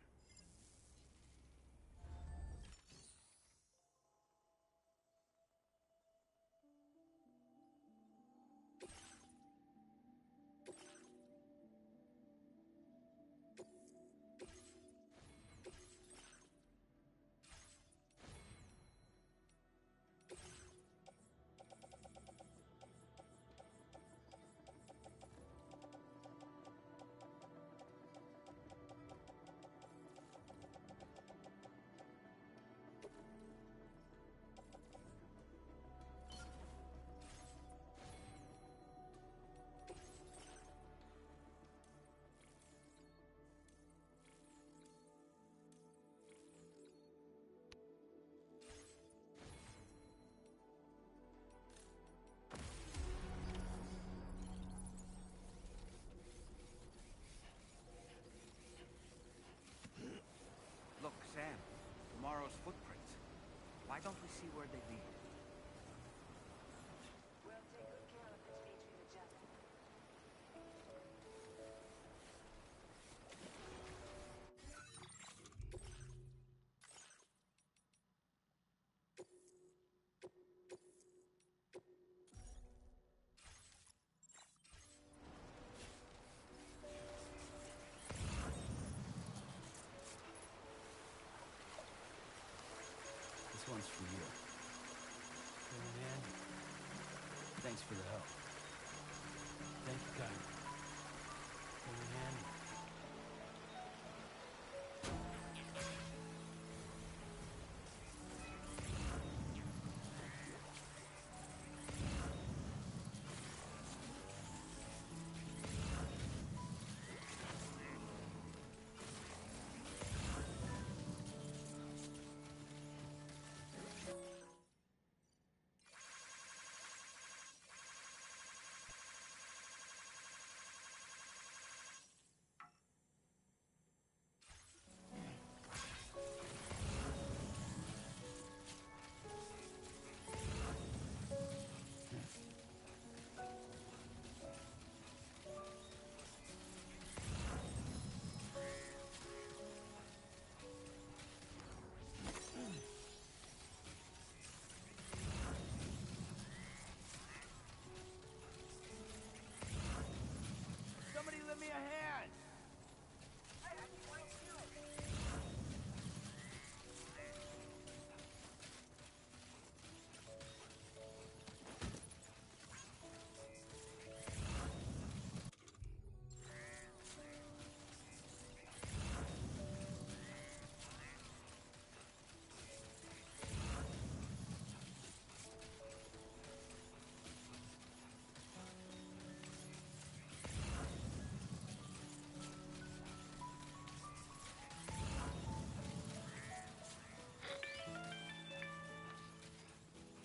Look, Sam. Tomorrow's footprints. Why don't we see where they lead? We'll take good care of the D3 Magellan. This one's for you. Hey, man. Thanks for the help. Thank you, kindly. Hey, man.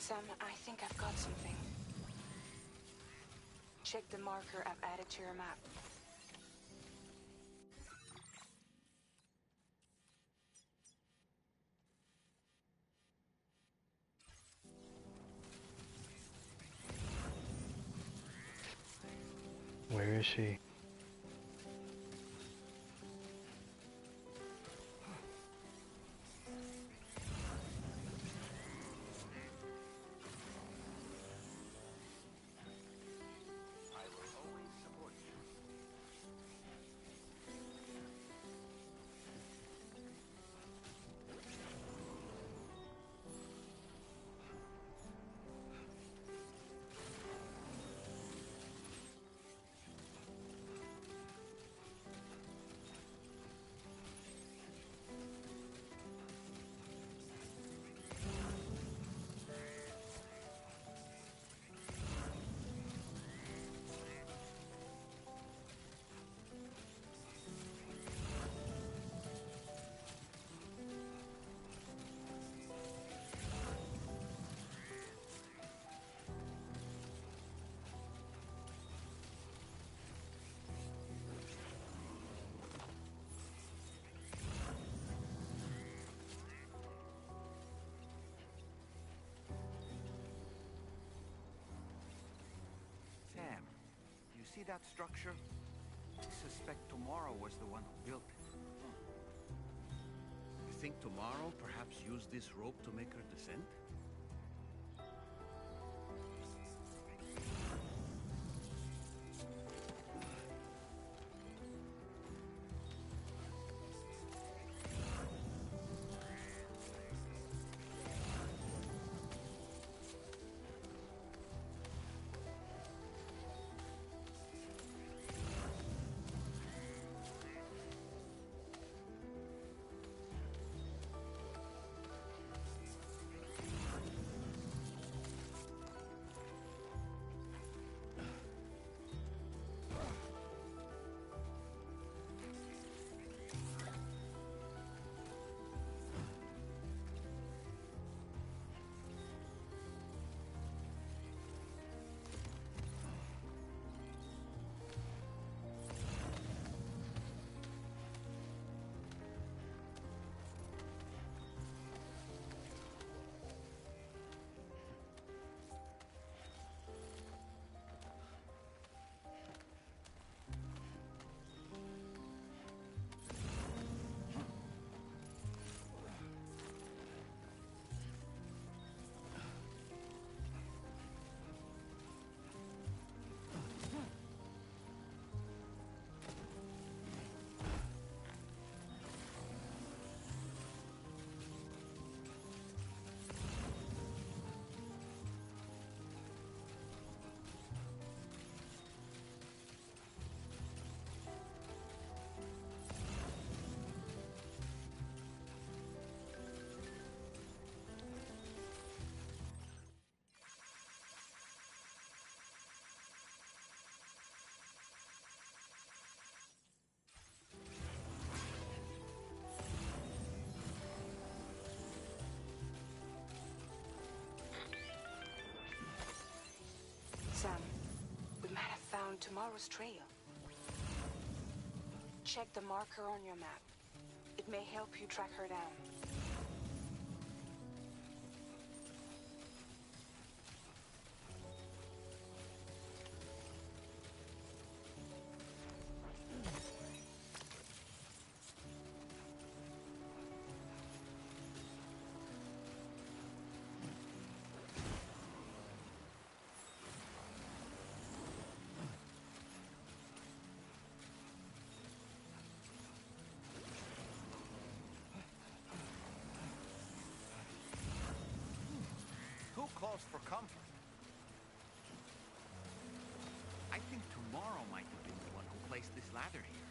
Sam, I think I've got something. Check the marker I've added to your map. Where is she? I will always support you. Sam, you see that structure? I suspect Tomorrow was the one who built it. You think Tomorrow perhaps used this rope to make her descend? Sam, we might have found Tomorrow's trail. Check the marker on your map. It may help you track her down. Who calls for comfort? I think Tomorrow might have been the one who placed this ladder here.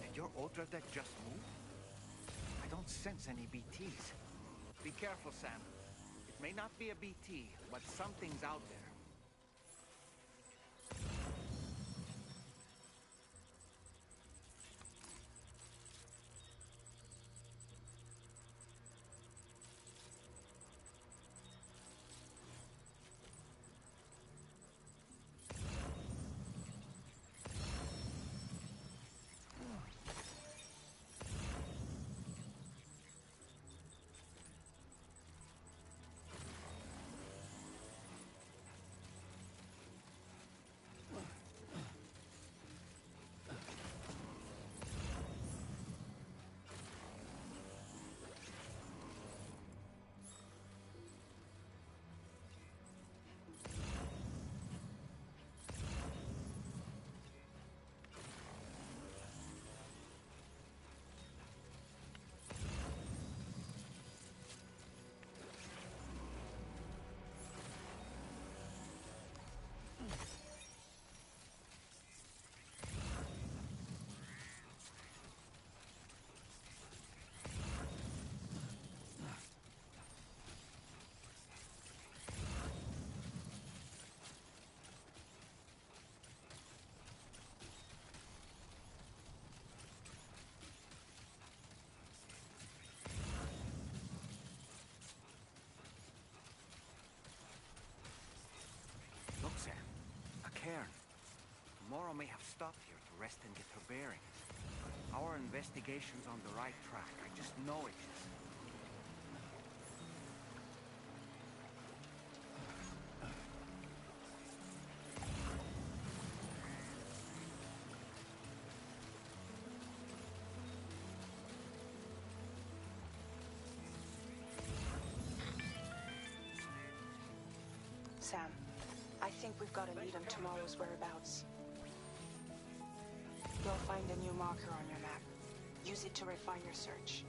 Did your Ultra deck just move? I don't sense any BTs. Be careful, Sam. It may not be a BT, but something's out there. Look, Sam. A cairn. Mora may have stopped here to rest and get her bearings. Our investigation's on the right track. I just know it is. Sam, I think we've got a lead on tomorrow's whereabouts. You'll find a new marker on your map. Use it to refine your search.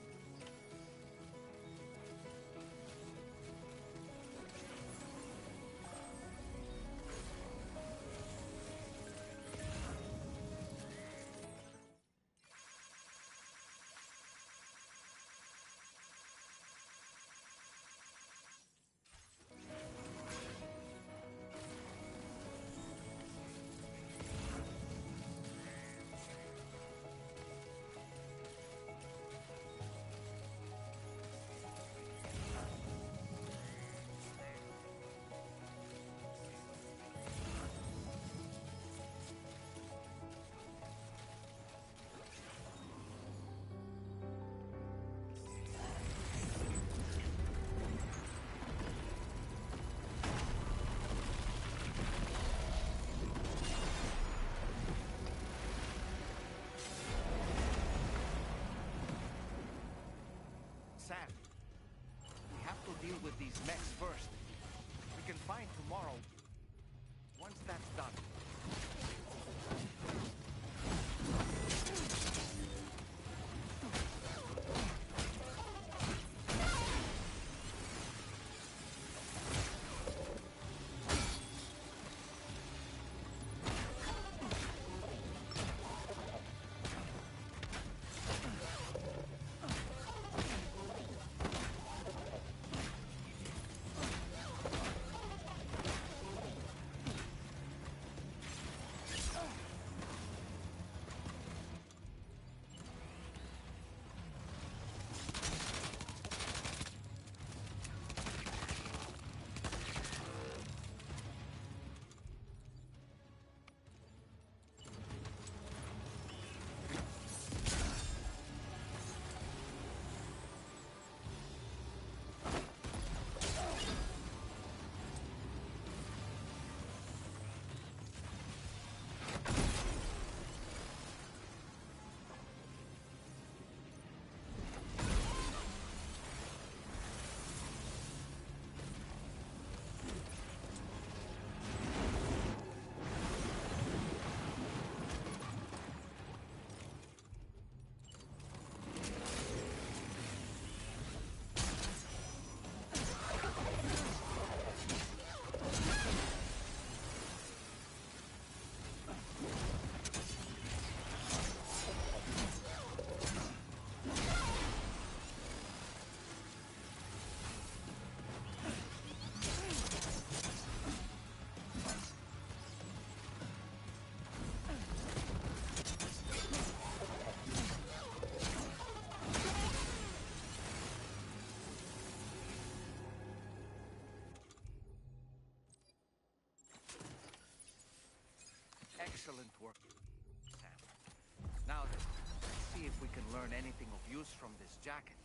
learn anything of use from this jacket.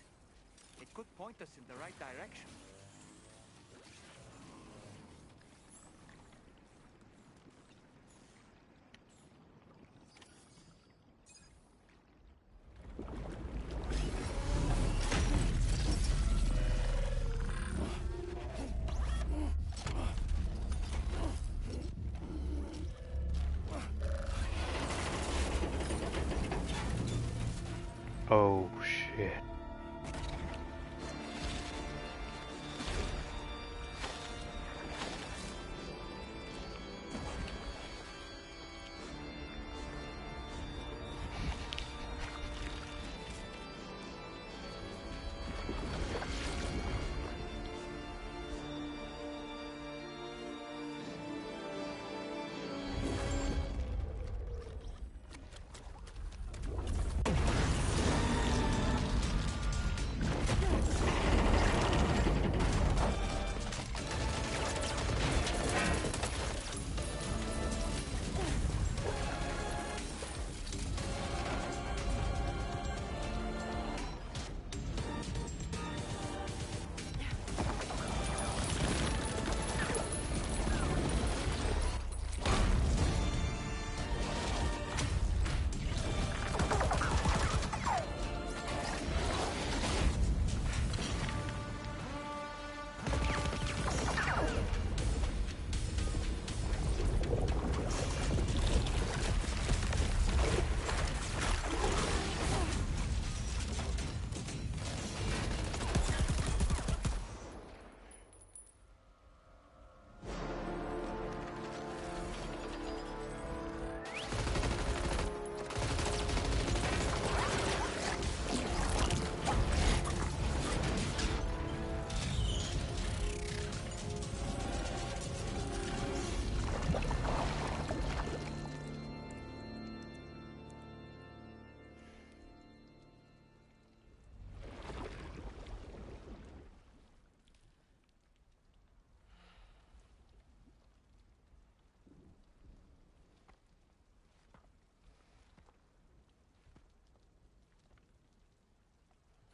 It could point us in the right direction. Oh shit.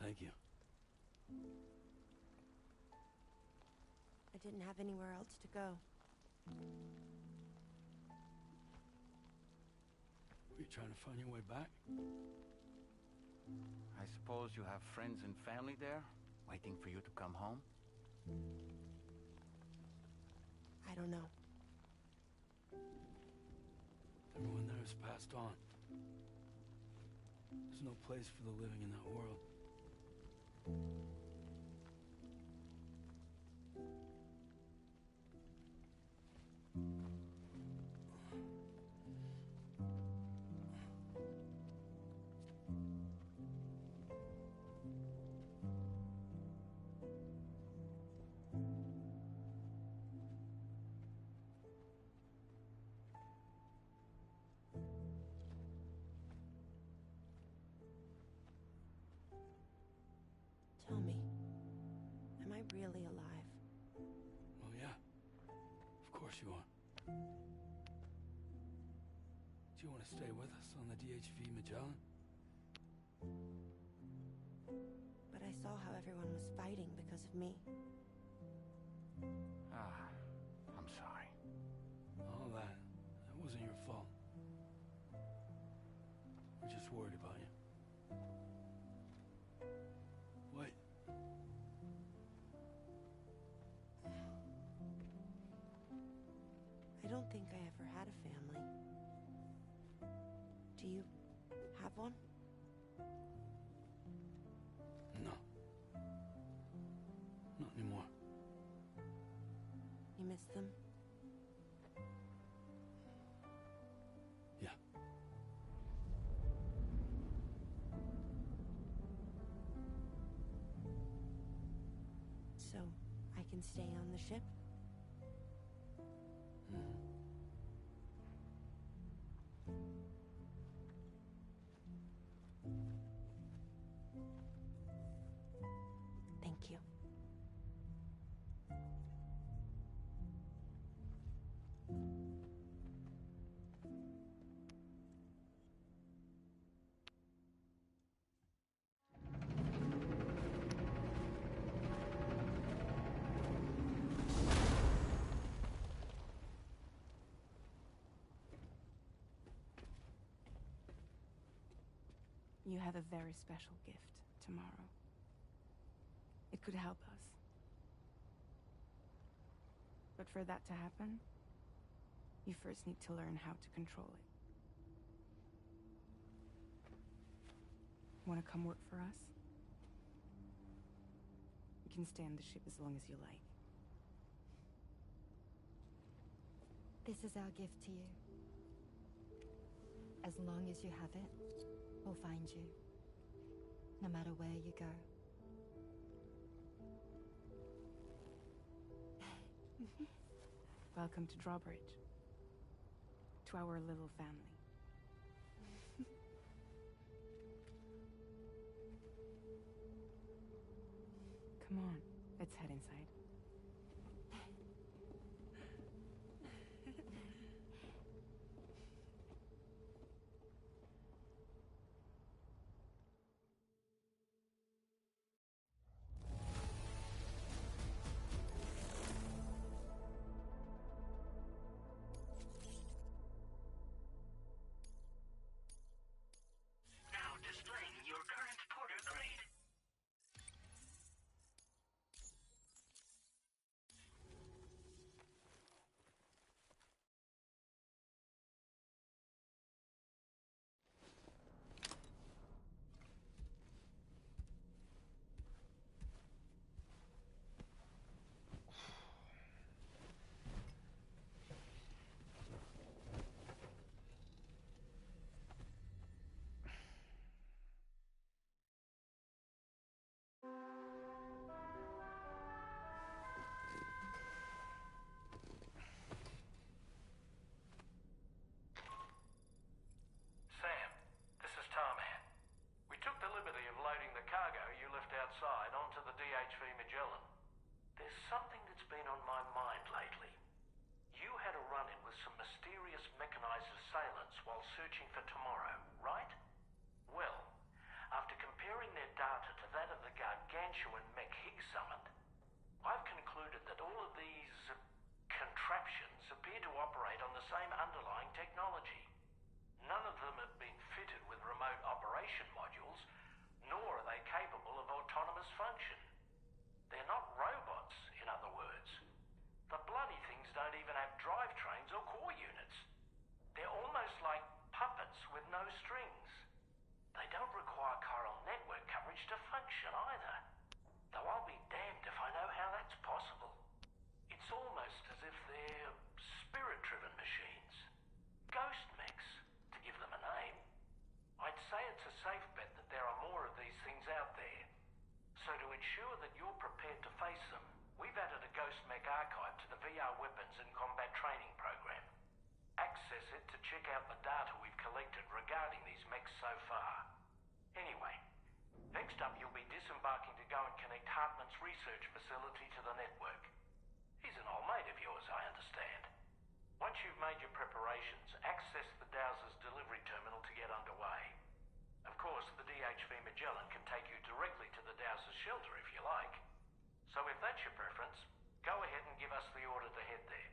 Thank you. I didn't have anywhere else to go. Were you trying to find your way back? I suppose you have friends and family there, waiting for you to come home? I don't know. Everyone there has passed on. There's no place for the living in that world. Tell me, am I really alive? Well, yeah. Of course you are. Do you want to stay with us on the DHV Magellan? But I saw how everyone was fighting because of me. I'm sorry. All that wasn't your fault. We're just worried about you. Wait. I don't think I ever had a family. Do you have one? No. Not anymore. You miss them? Yeah. So, I can stay on the ship? Thank you. You have a very special gift tomorrow. It could help us. But for that to happen, you first need to learn how to control it. Want to come work for us? You can stay on the ship as long as you like. This is our gift to you. As long as you have it, we'll find you. No matter where you go. Welcome to Drawbridge. To our little family. Come on, let's head inside. Now displaying your current porter grade. Sam, this is Tarman. We took the liberty of loading the cargo you left outside onto the DHV Magellan. There's something that's been on my mind lately. You had a run-in with some mysterious mechanized assailants while searching for tomorrow, right? Well, after comparing their data to that of the gargantuan mech Higgs summoned, I've concluded that all of these contraptions appear to operate on the same underlying technology. None of them have been fitted with remote operation modules, nor are they capable of autonomous function. They're not robots, in other words. The bloody things don't even have drivetrains or core units. They're almost like puppets with no strings. They don't require chiral network coverage to function either. Though I'll be damned if I know how that's possible. It's almost as if they're spirit-driven machines. Ghost mechs, to give them a name. I'd say it's a safe bet that there are more of these things out there. So to ensure that you're prepared to face them, we've added a Ghost Mech archive to the VR Weapons and Combat Training program. Access it to check out the data we've collected regarding these mechs so far. Anyway, next up you'll be disembarking to go and connect Hartman's research facility to the network. He's an old mate of yours, I understand. Once you've made your preparations, access the Dowser's delivery terminal to get underway. Of course, the DHV Magellan can take you directly to the Dowser's shelter if you like. So if that's your preference, go ahead and give us the order to head there.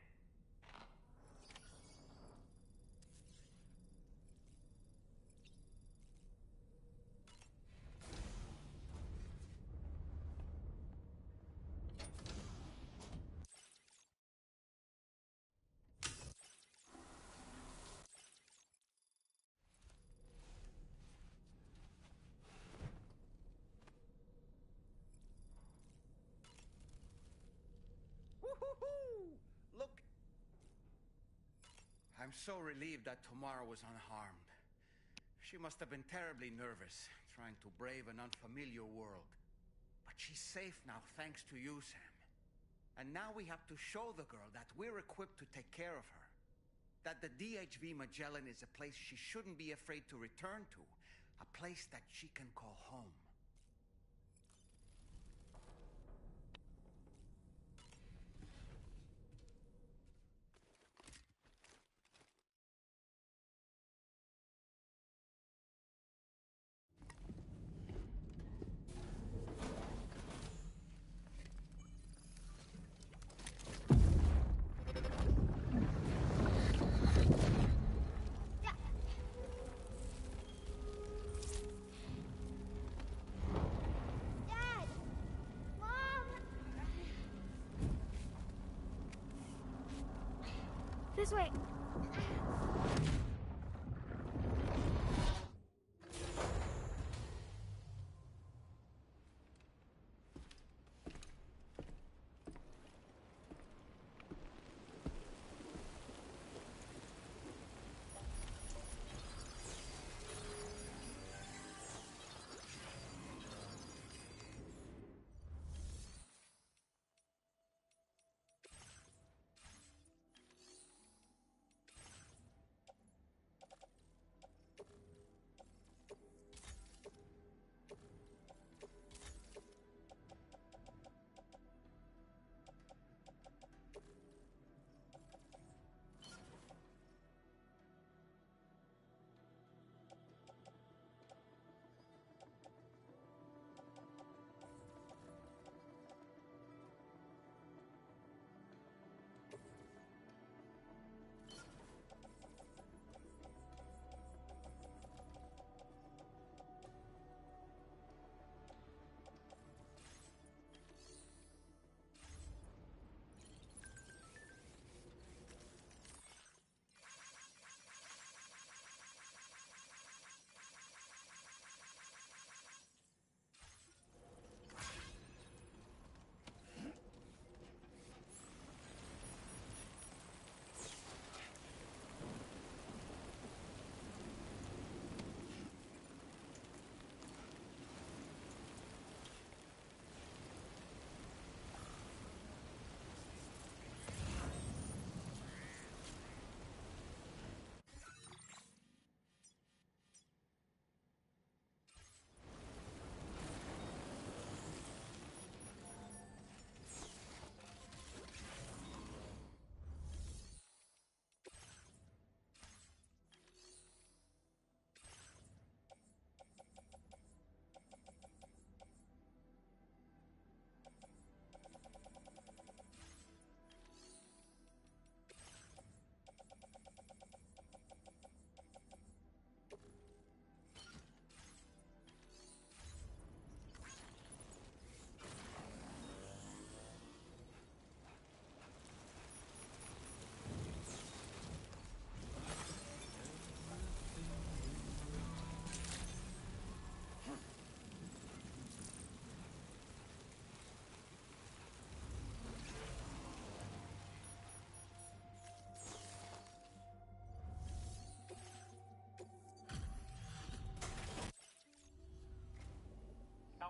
Woo-hoo-hoo! Look! I'm so relieved that Tamara was unharmed. She must have been terribly nervous, trying to brave an unfamiliar world. But she's safe now, thanks to you, Sam. And now we have to show the girl that we're equipped to take care of her. That the DHV Magellan is a place she shouldn't be afraid to return to. A place that she can call home. This way.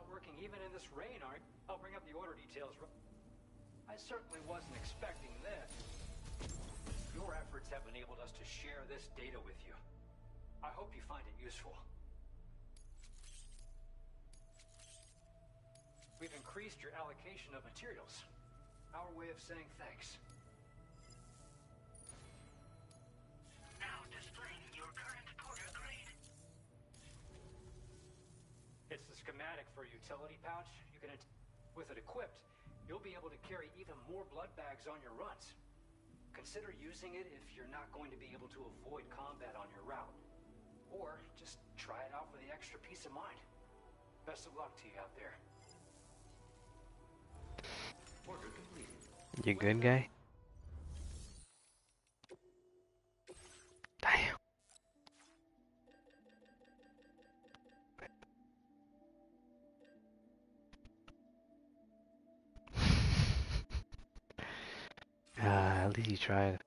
Working even in this rain, aren't you? I'll bring up the order details. I certainly wasn't expecting this. Your efforts have enabled us to share this data with you. I hope you find it useful. We've increased your allocation of materials. Our way of saying thanks. Now displaying your current porter grade. It's the schematic for a utility pouch. You can, with it equipped, you'll be able to carry even more blood bags on your runs. Consider using it if you're not going to be able to avoid combat on your route. Or just try it out for the extra peace of mind. Best of luck to you out there. Order complete. You good, guy? Damn. At least you tried.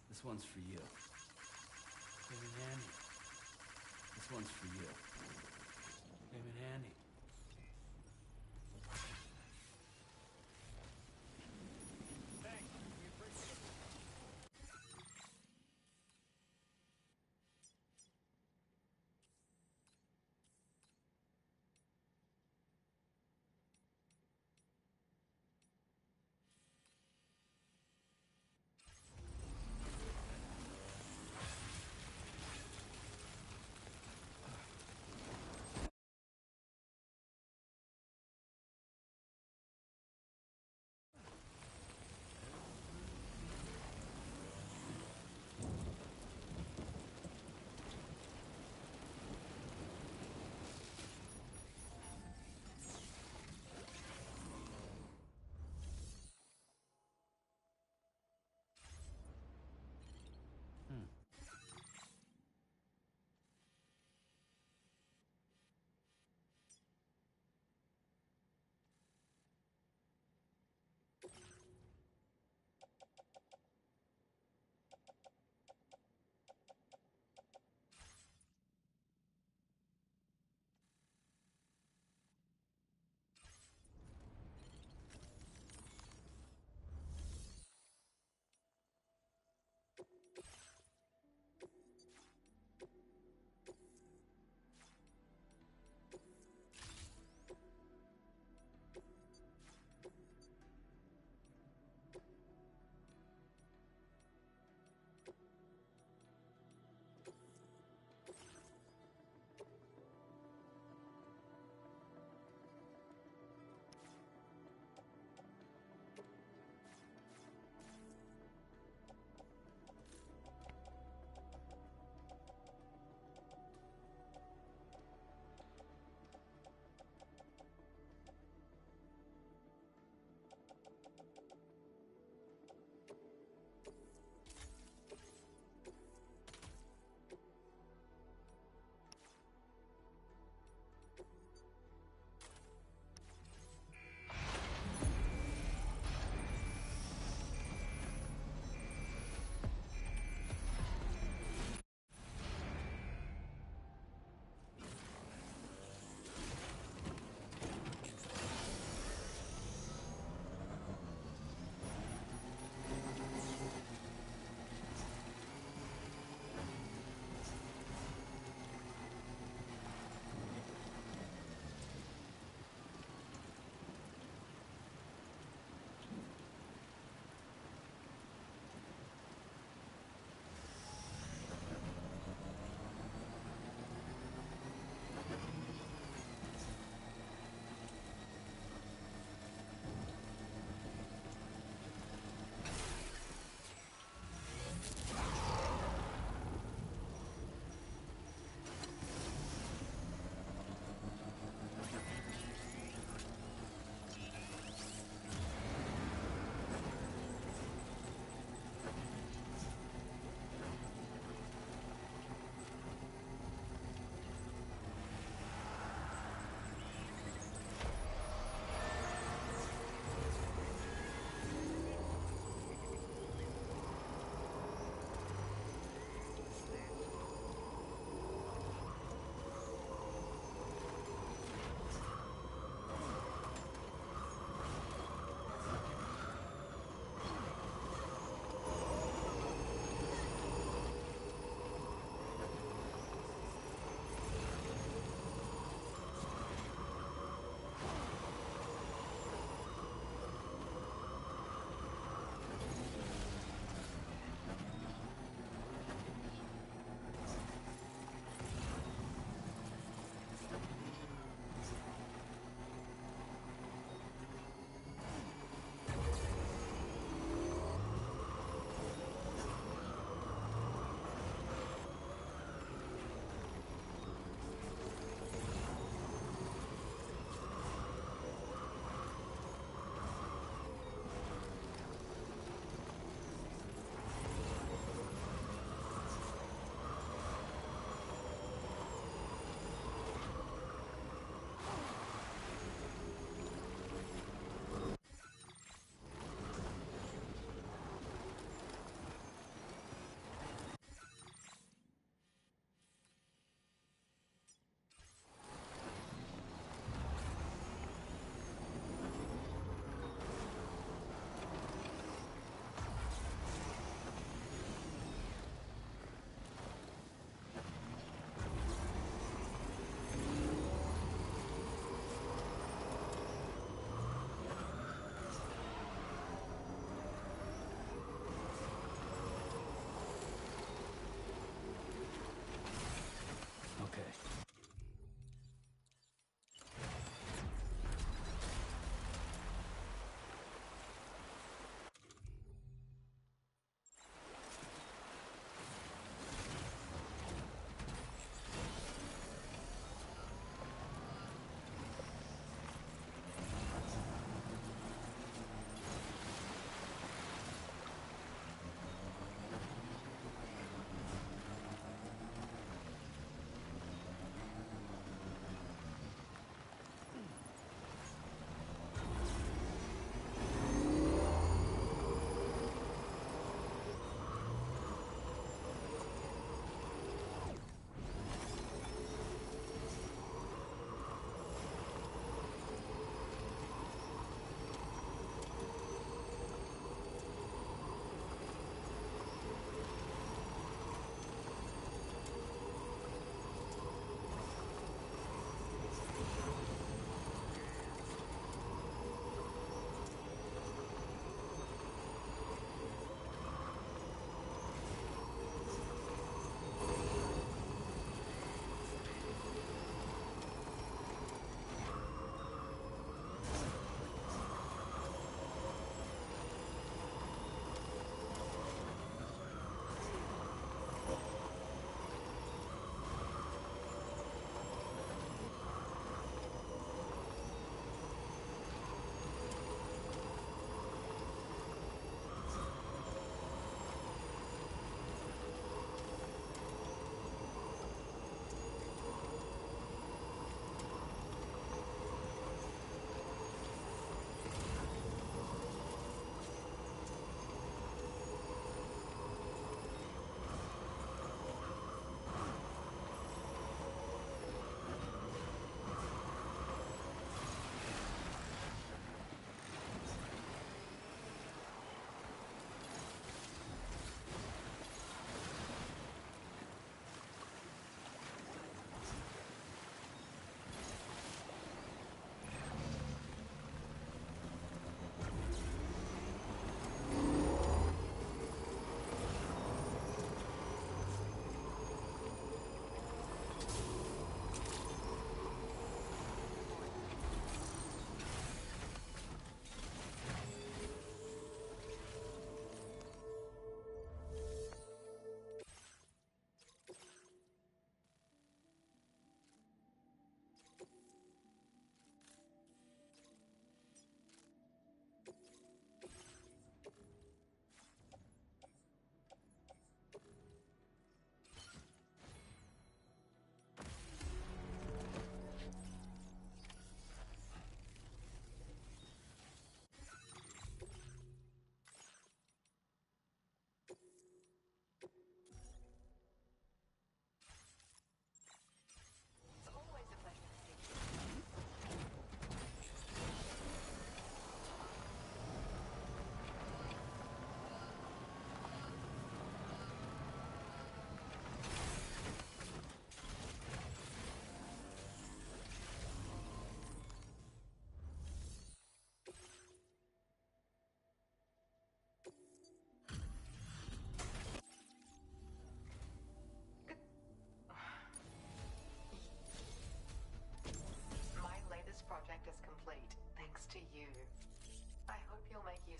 This one's for you. Came in handy. This one's for you. Came in handy. Thanks. We appreciate it.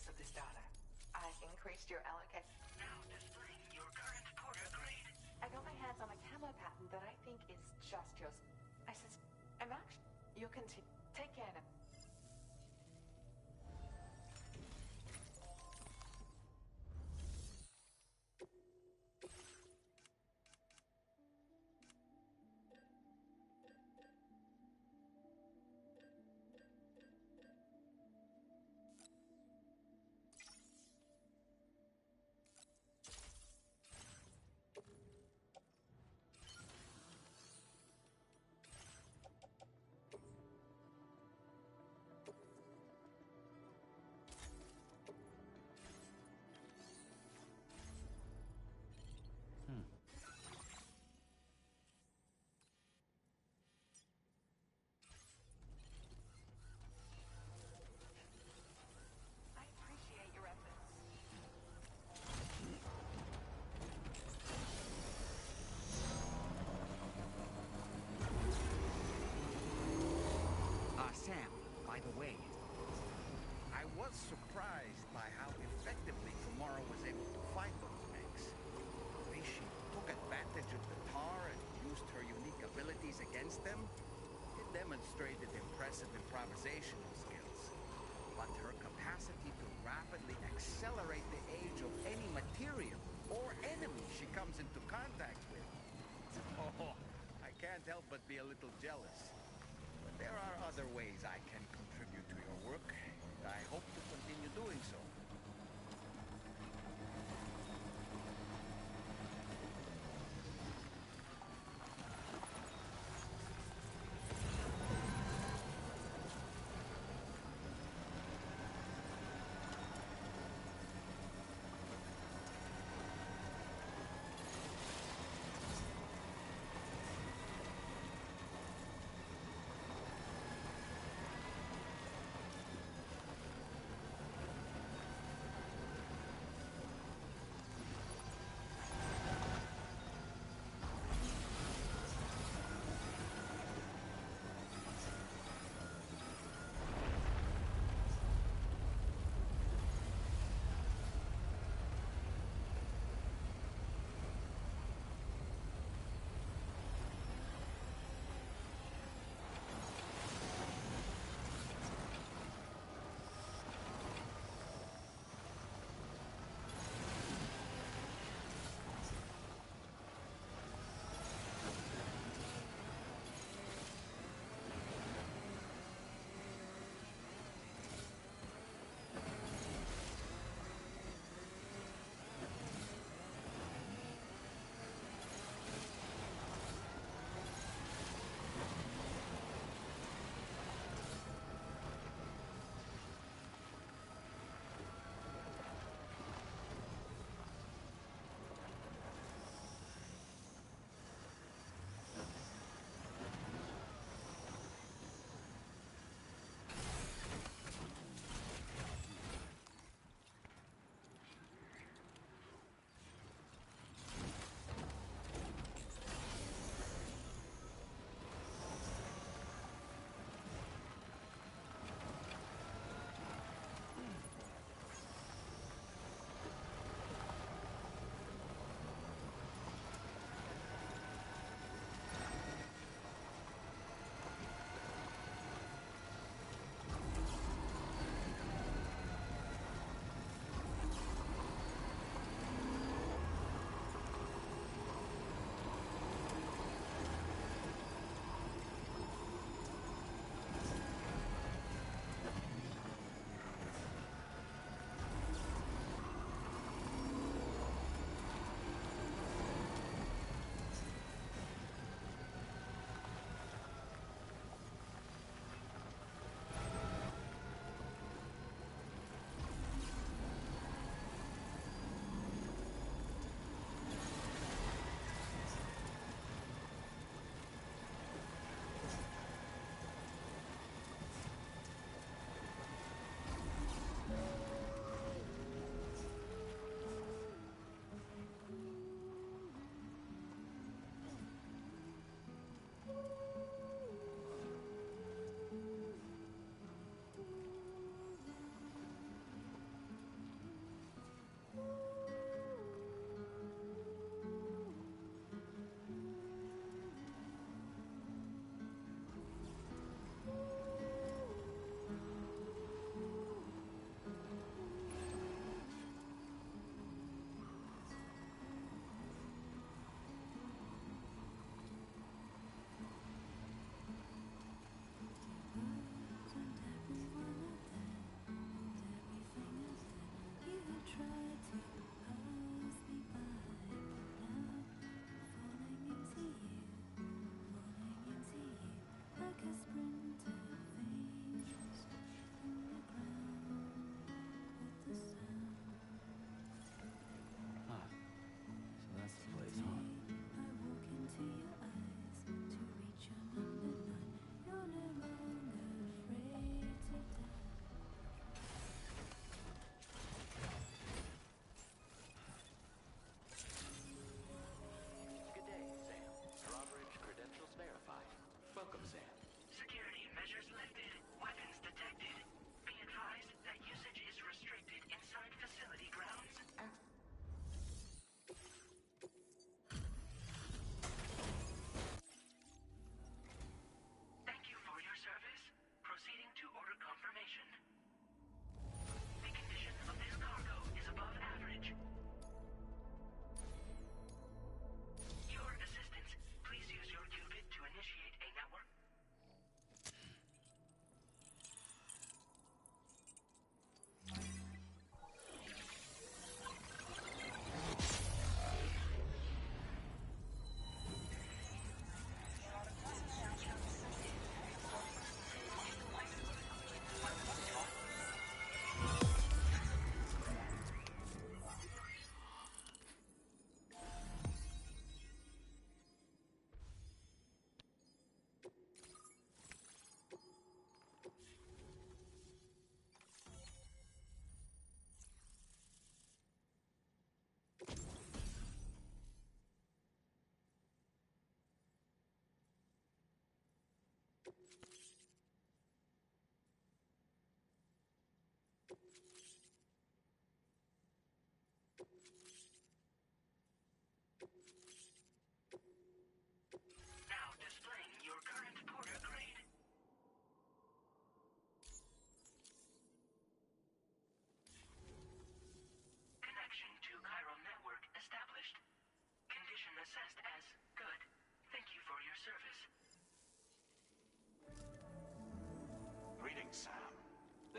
analysis of this data. I've increased your allocate. Now displaying your current Porter grade. I got my hands on a camo pattern that I think is just yours. I'm actually... You'll continue. Take care now. I appreciate your efforts. Sam, by the way, I was surprised by how effectively Tomorrow was able to fight those mechs. The way she took advantage of the tar and used her unique abilities against them, it demonstrated impressive improvisational skills. But her capacity to rapidly accelerate the age of any material or enemy she comes into contact with. Oh, I can't help but be a little jealous. But there are other ways I can contribute to your work, and I hope to continue doing so.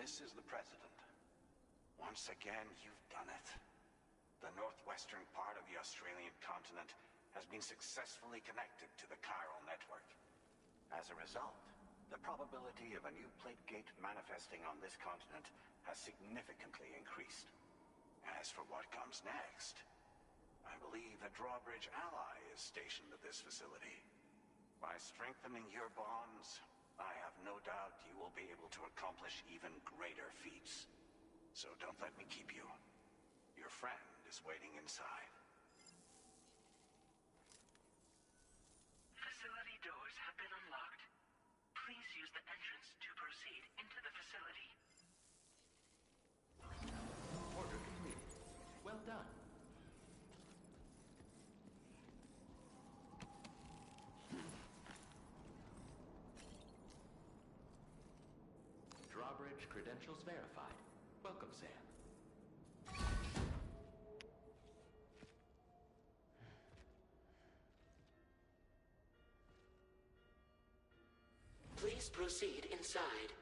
This is the President. Once again, you've done it. The northwestern part of the Australian continent has been successfully connected to the chiral network. As a result, the probability of a new plate gate manifesting on this continent has significantly increased. As for what comes next, I believe a drawbridge ally is stationed at this facility. By strengthening your bonds, I have no doubt you will be able to accomplish even greater feats. So don't let me keep you. Your friend is waiting inside. Facility doors have been unlocked. Please use the entrance to proceed into the facility. Order completed. Well done. Drawbridge credentials verified. Welcome, Sam. Please proceed inside.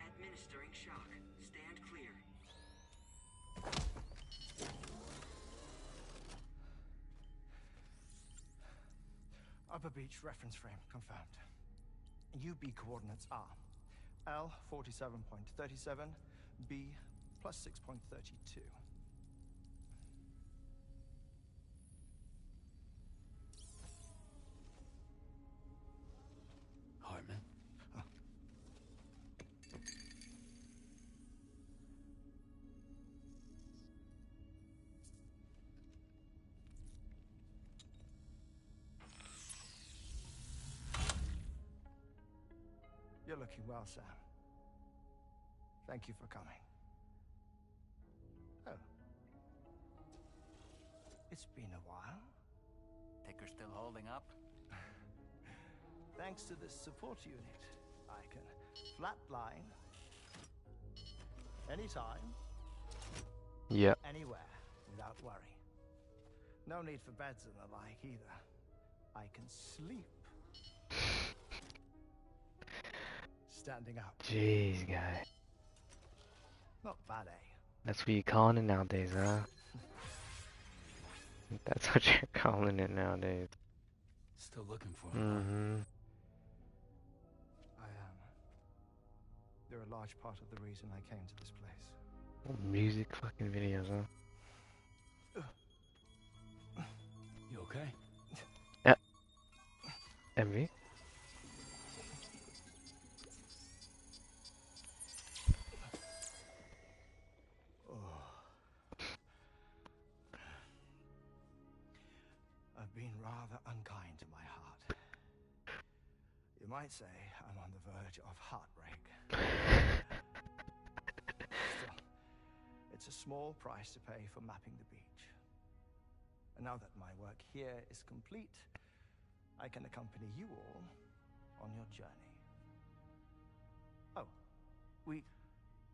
Administering shock. Stand clear. Upper beach reference frame confirmed. UB coordinates are L 47.37, B plus 6.32. Hartman? You're looking well, Sam. Thank you for coming. Oh. It's been a while. Ticker still holding up? Thanks to this support unit, I can flatline anytime, Yep. anywhere, without worry. No need for beds and the like either. I can sleep standing up. Jeez, guy. Not bad, eh? That's what you calling it nowadays, huh? That's what you're calling it nowadays. Still looking for him, Mm-hmm. I am. They're a large part of the reason I came to this place. Music fucking videos, huh? You okay? Yep. MV? I've been rather unkind to my heart. You might say I'm on the verge of heartbreak. Still, it's a small price to pay for mapping the beach. And now that my work here is complete, I can accompany you all on your journey. Oh, we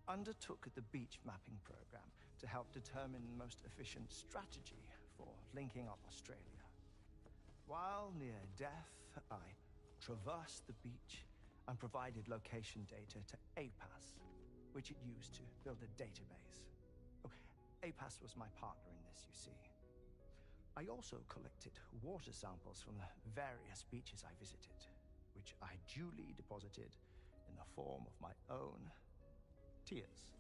undertook the beach mapping program to help determine the most efficient strategy for linking up Australia. While near death, I traversed the beach and provided location data to APAS, which it used to build a database. Oh, APAS was my partner in this, you see. I also collected water samples from the various beaches I visited, which I duly deposited in the form of my own tears.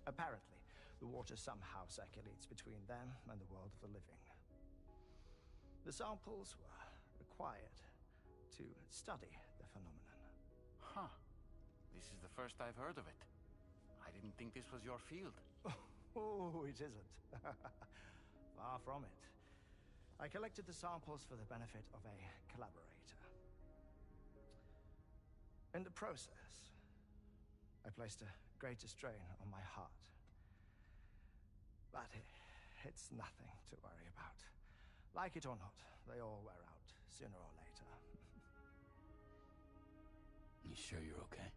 Apparently, the water somehow circulates between them and the world of the living. The samples were required to study the phenomenon. Huh. This is the first I've heard of it. I didn't think this was your field. Oh, it isn't. Far from it. I collected the samples for the benefit of a collaborator. In the process, I placed a greater strain on my heart. But it's nothing to worry about. Like it or not, they all wear out sooner or later. You sure you're okay?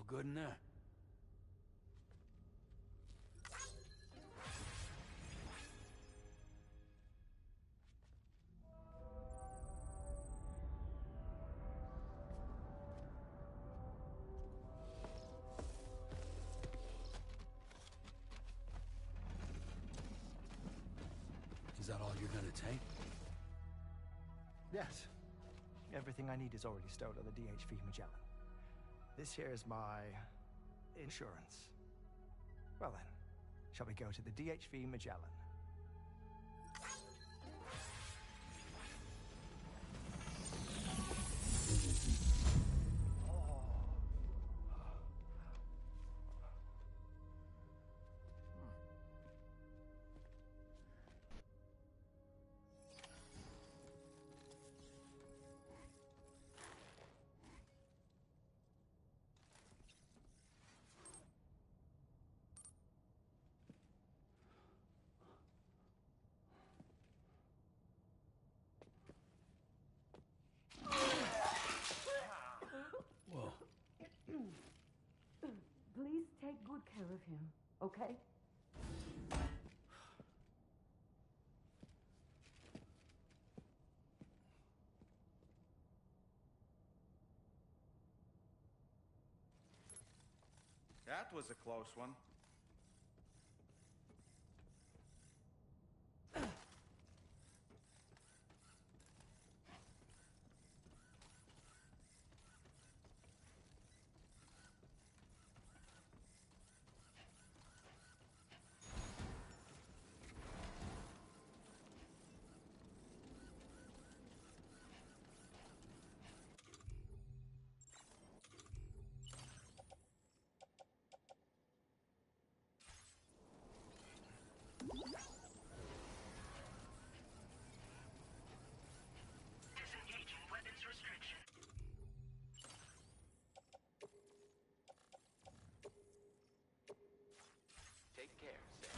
good in there? Is that all you're gonna take? Yes. Everything I need is already stored on the DHV Magellan. This here is my insurance. Well then, shall we go to the DHV Magellan? Whoa. Please take good care of him, okay? That was a close one. Disengaging weapons restriction. Take care, Sam.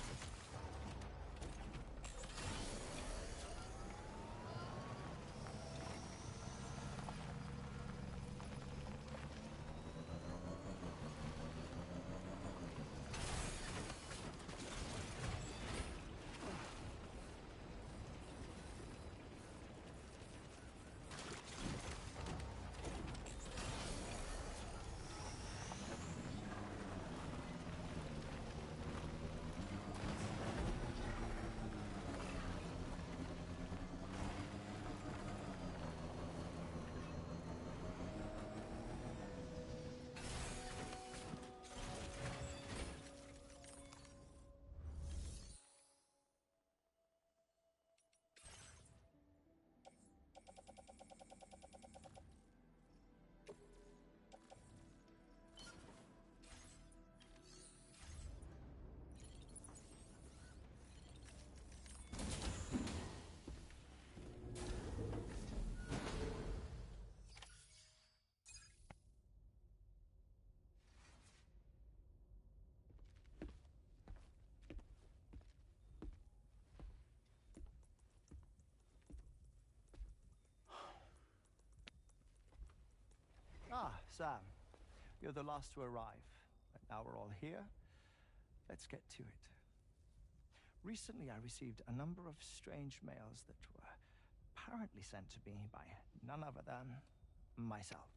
Ah, Sam. You're the last to arrive. But now we're all here. Let's get to it. Recently, I received a number of strange mails that were apparently sent to me by none other than myself.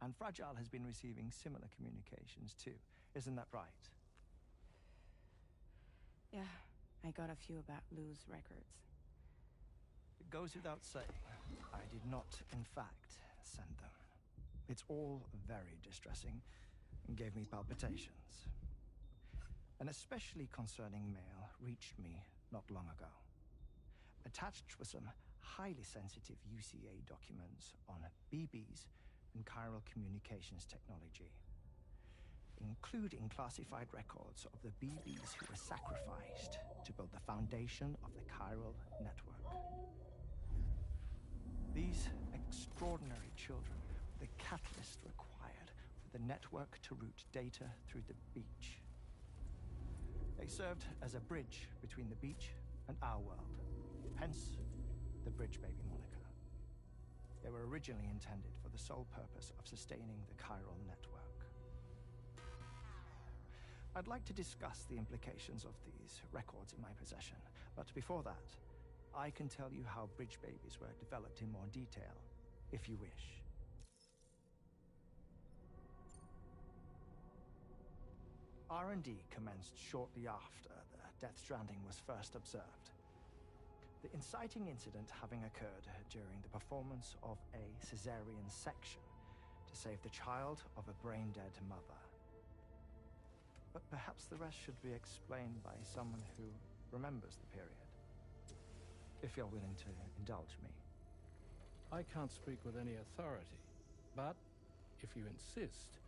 And Fragile has been receiving similar communications too. Isn't that right? Yeah, I got a few about Lou's records. It goes without saying, I did not, in fact, send them. It's all very distressing and gave me palpitations. An especially concerning mail reached me not long ago. Attached were some highly sensitive UCA documents on BBs and chiral communications technology, including classified records of the BBs who were sacrificed to build the foundation of the chiral network. These extraordinary children were the catalyst required for the network to route data through the beach. They served as a bridge between the beach and our world, hence the Bridge Baby moniker. They were originally intended for the sole purpose of sustaining the chiral network. I'd like to discuss the implications of these records in my possession, but before that, I can tell you how bridge babies were developed in more detail, if you wish. R&D commenced shortly after the Death Stranding was first observed. The inciting incident having occurred during the performance of a cesarean section to save the child of a brain-dead mother. But perhaps the rest should be explained by someone who remembers the period. If you're willing to indulge me. I can't speak with any authority, but if you insist.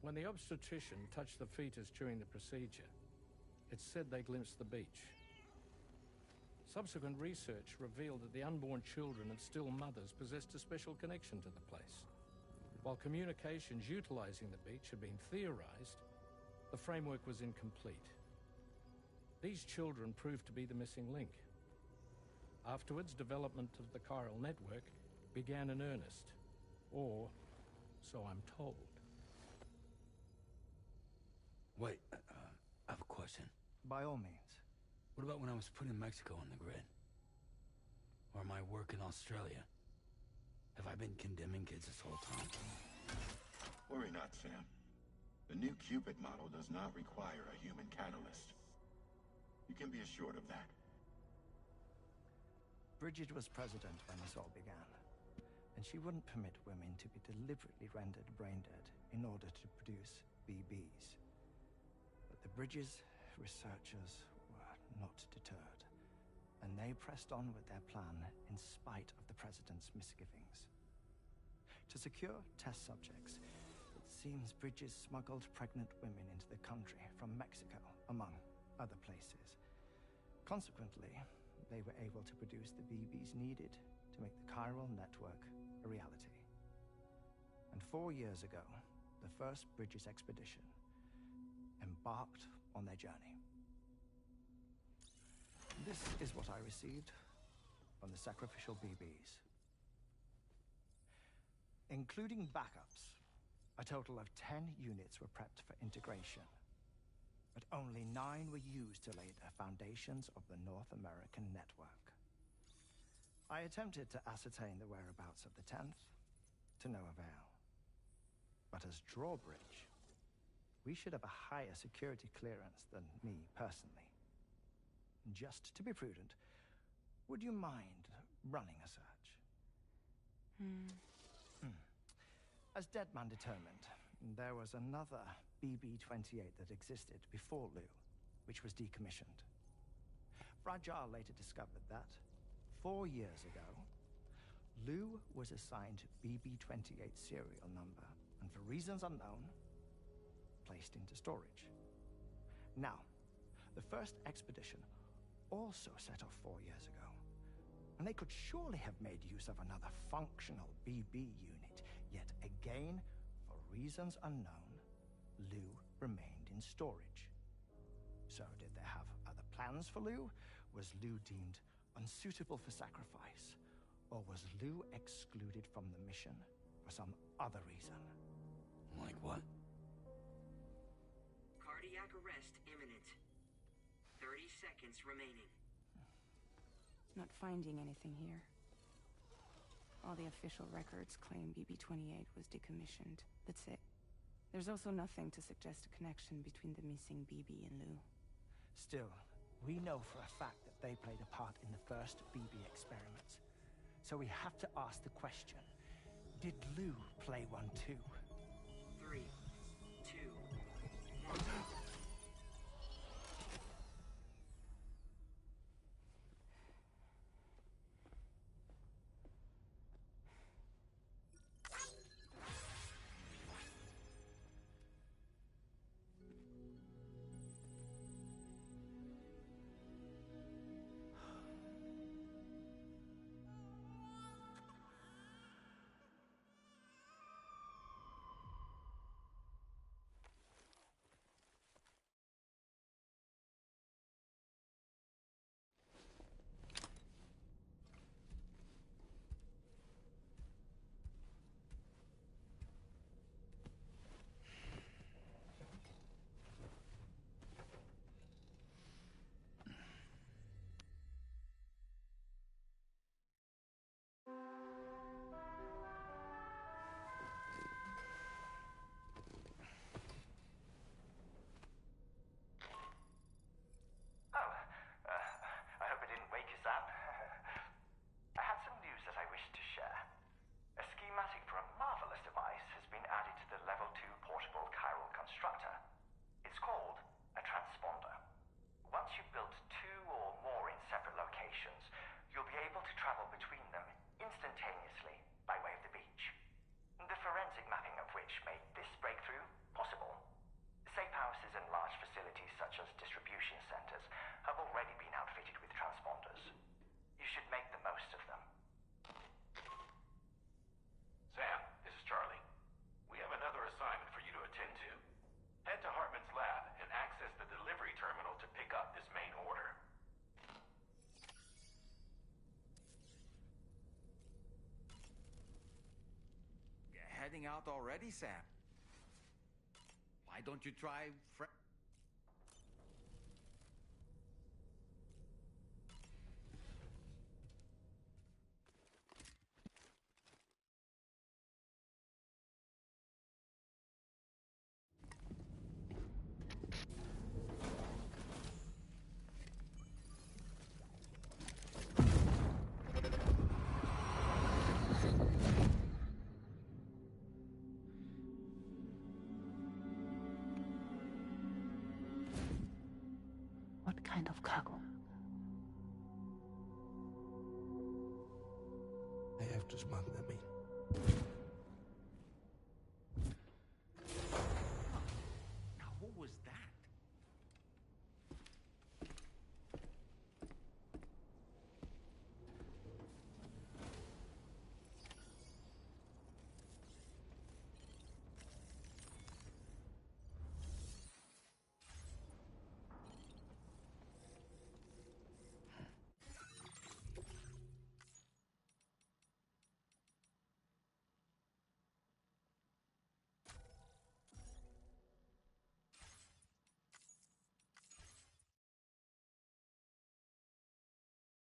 When the obstetrician touched the fetus during the procedure, it's said they glimpsed the beach. Subsequent research revealed that the unborn children and still mothers possessed a special connection to the place. While communications utilizing the beach had been theorized, the framework was incomplete. These children proved to be the missing link. Afterwards, development of the chiral network began in earnest, or so I'm told. Wait, I have a question. By all means. What about when I was putting Mexico on the grid? Or my work in Australia? Have I been condemning kids this whole time? Worry not, Sam. The new Cupid model does not require a human catalyst. You can be assured of that. Bridget was president when this all began, and she wouldn't permit women to be deliberately rendered brain-dead in order to produce BBs. But the Bridges researchers were not deterred, and they pressed on with their plan in spite of the president's misgivings. To secure test subjects, it seems Bridges smuggled pregnant women into the country from Mexico, among other places. Consequently, they were able to produce the BBs needed to make the chiral network a reality. And 4 years ago, the first Bridges expedition embarked on their journey. This is what I received from the sacrificial BBs. Including backups, a total of 10 units were prepped for integration, but only 9 were used to lay the foundations of the North American network. I attempted to ascertain the whereabouts of the 10th, to no avail. But as drawbridge, we should have a higher security clearance than me personally. Just to be prudent, would you mind running a search? As Deadman determined, there was another BB-28 that existed before Lou, which was decommissioned. Fragile later discovered that, 4 years ago, Lou was assigned BB-28 serial number, and for reasons unknown, placed into storage. Now, the first expedition also set off 4 years ago, and they could surely have made use of another functional BB unit, yet again, for reasons unknown, Lou remained in storage. So did they have other plans for Lou? Was Lou deemed unsuitable for sacrifice? Or was Lou excluded from the mission for some other reason? Like what? Cardiac arrest imminent. 30 seconds remaining. Not finding anything here. All the official records claim BB-28 was decommissioned. That's it. There's also nothing to suggest a connection between the missing BB and Lou. Still, we know for a fact that they played a part in the first BB experiments. So we have to ask the question, did Lou play one too? 3, 2, 1. heading out already, Sam? Why don't you try What kind of cargo? I have to smuggle them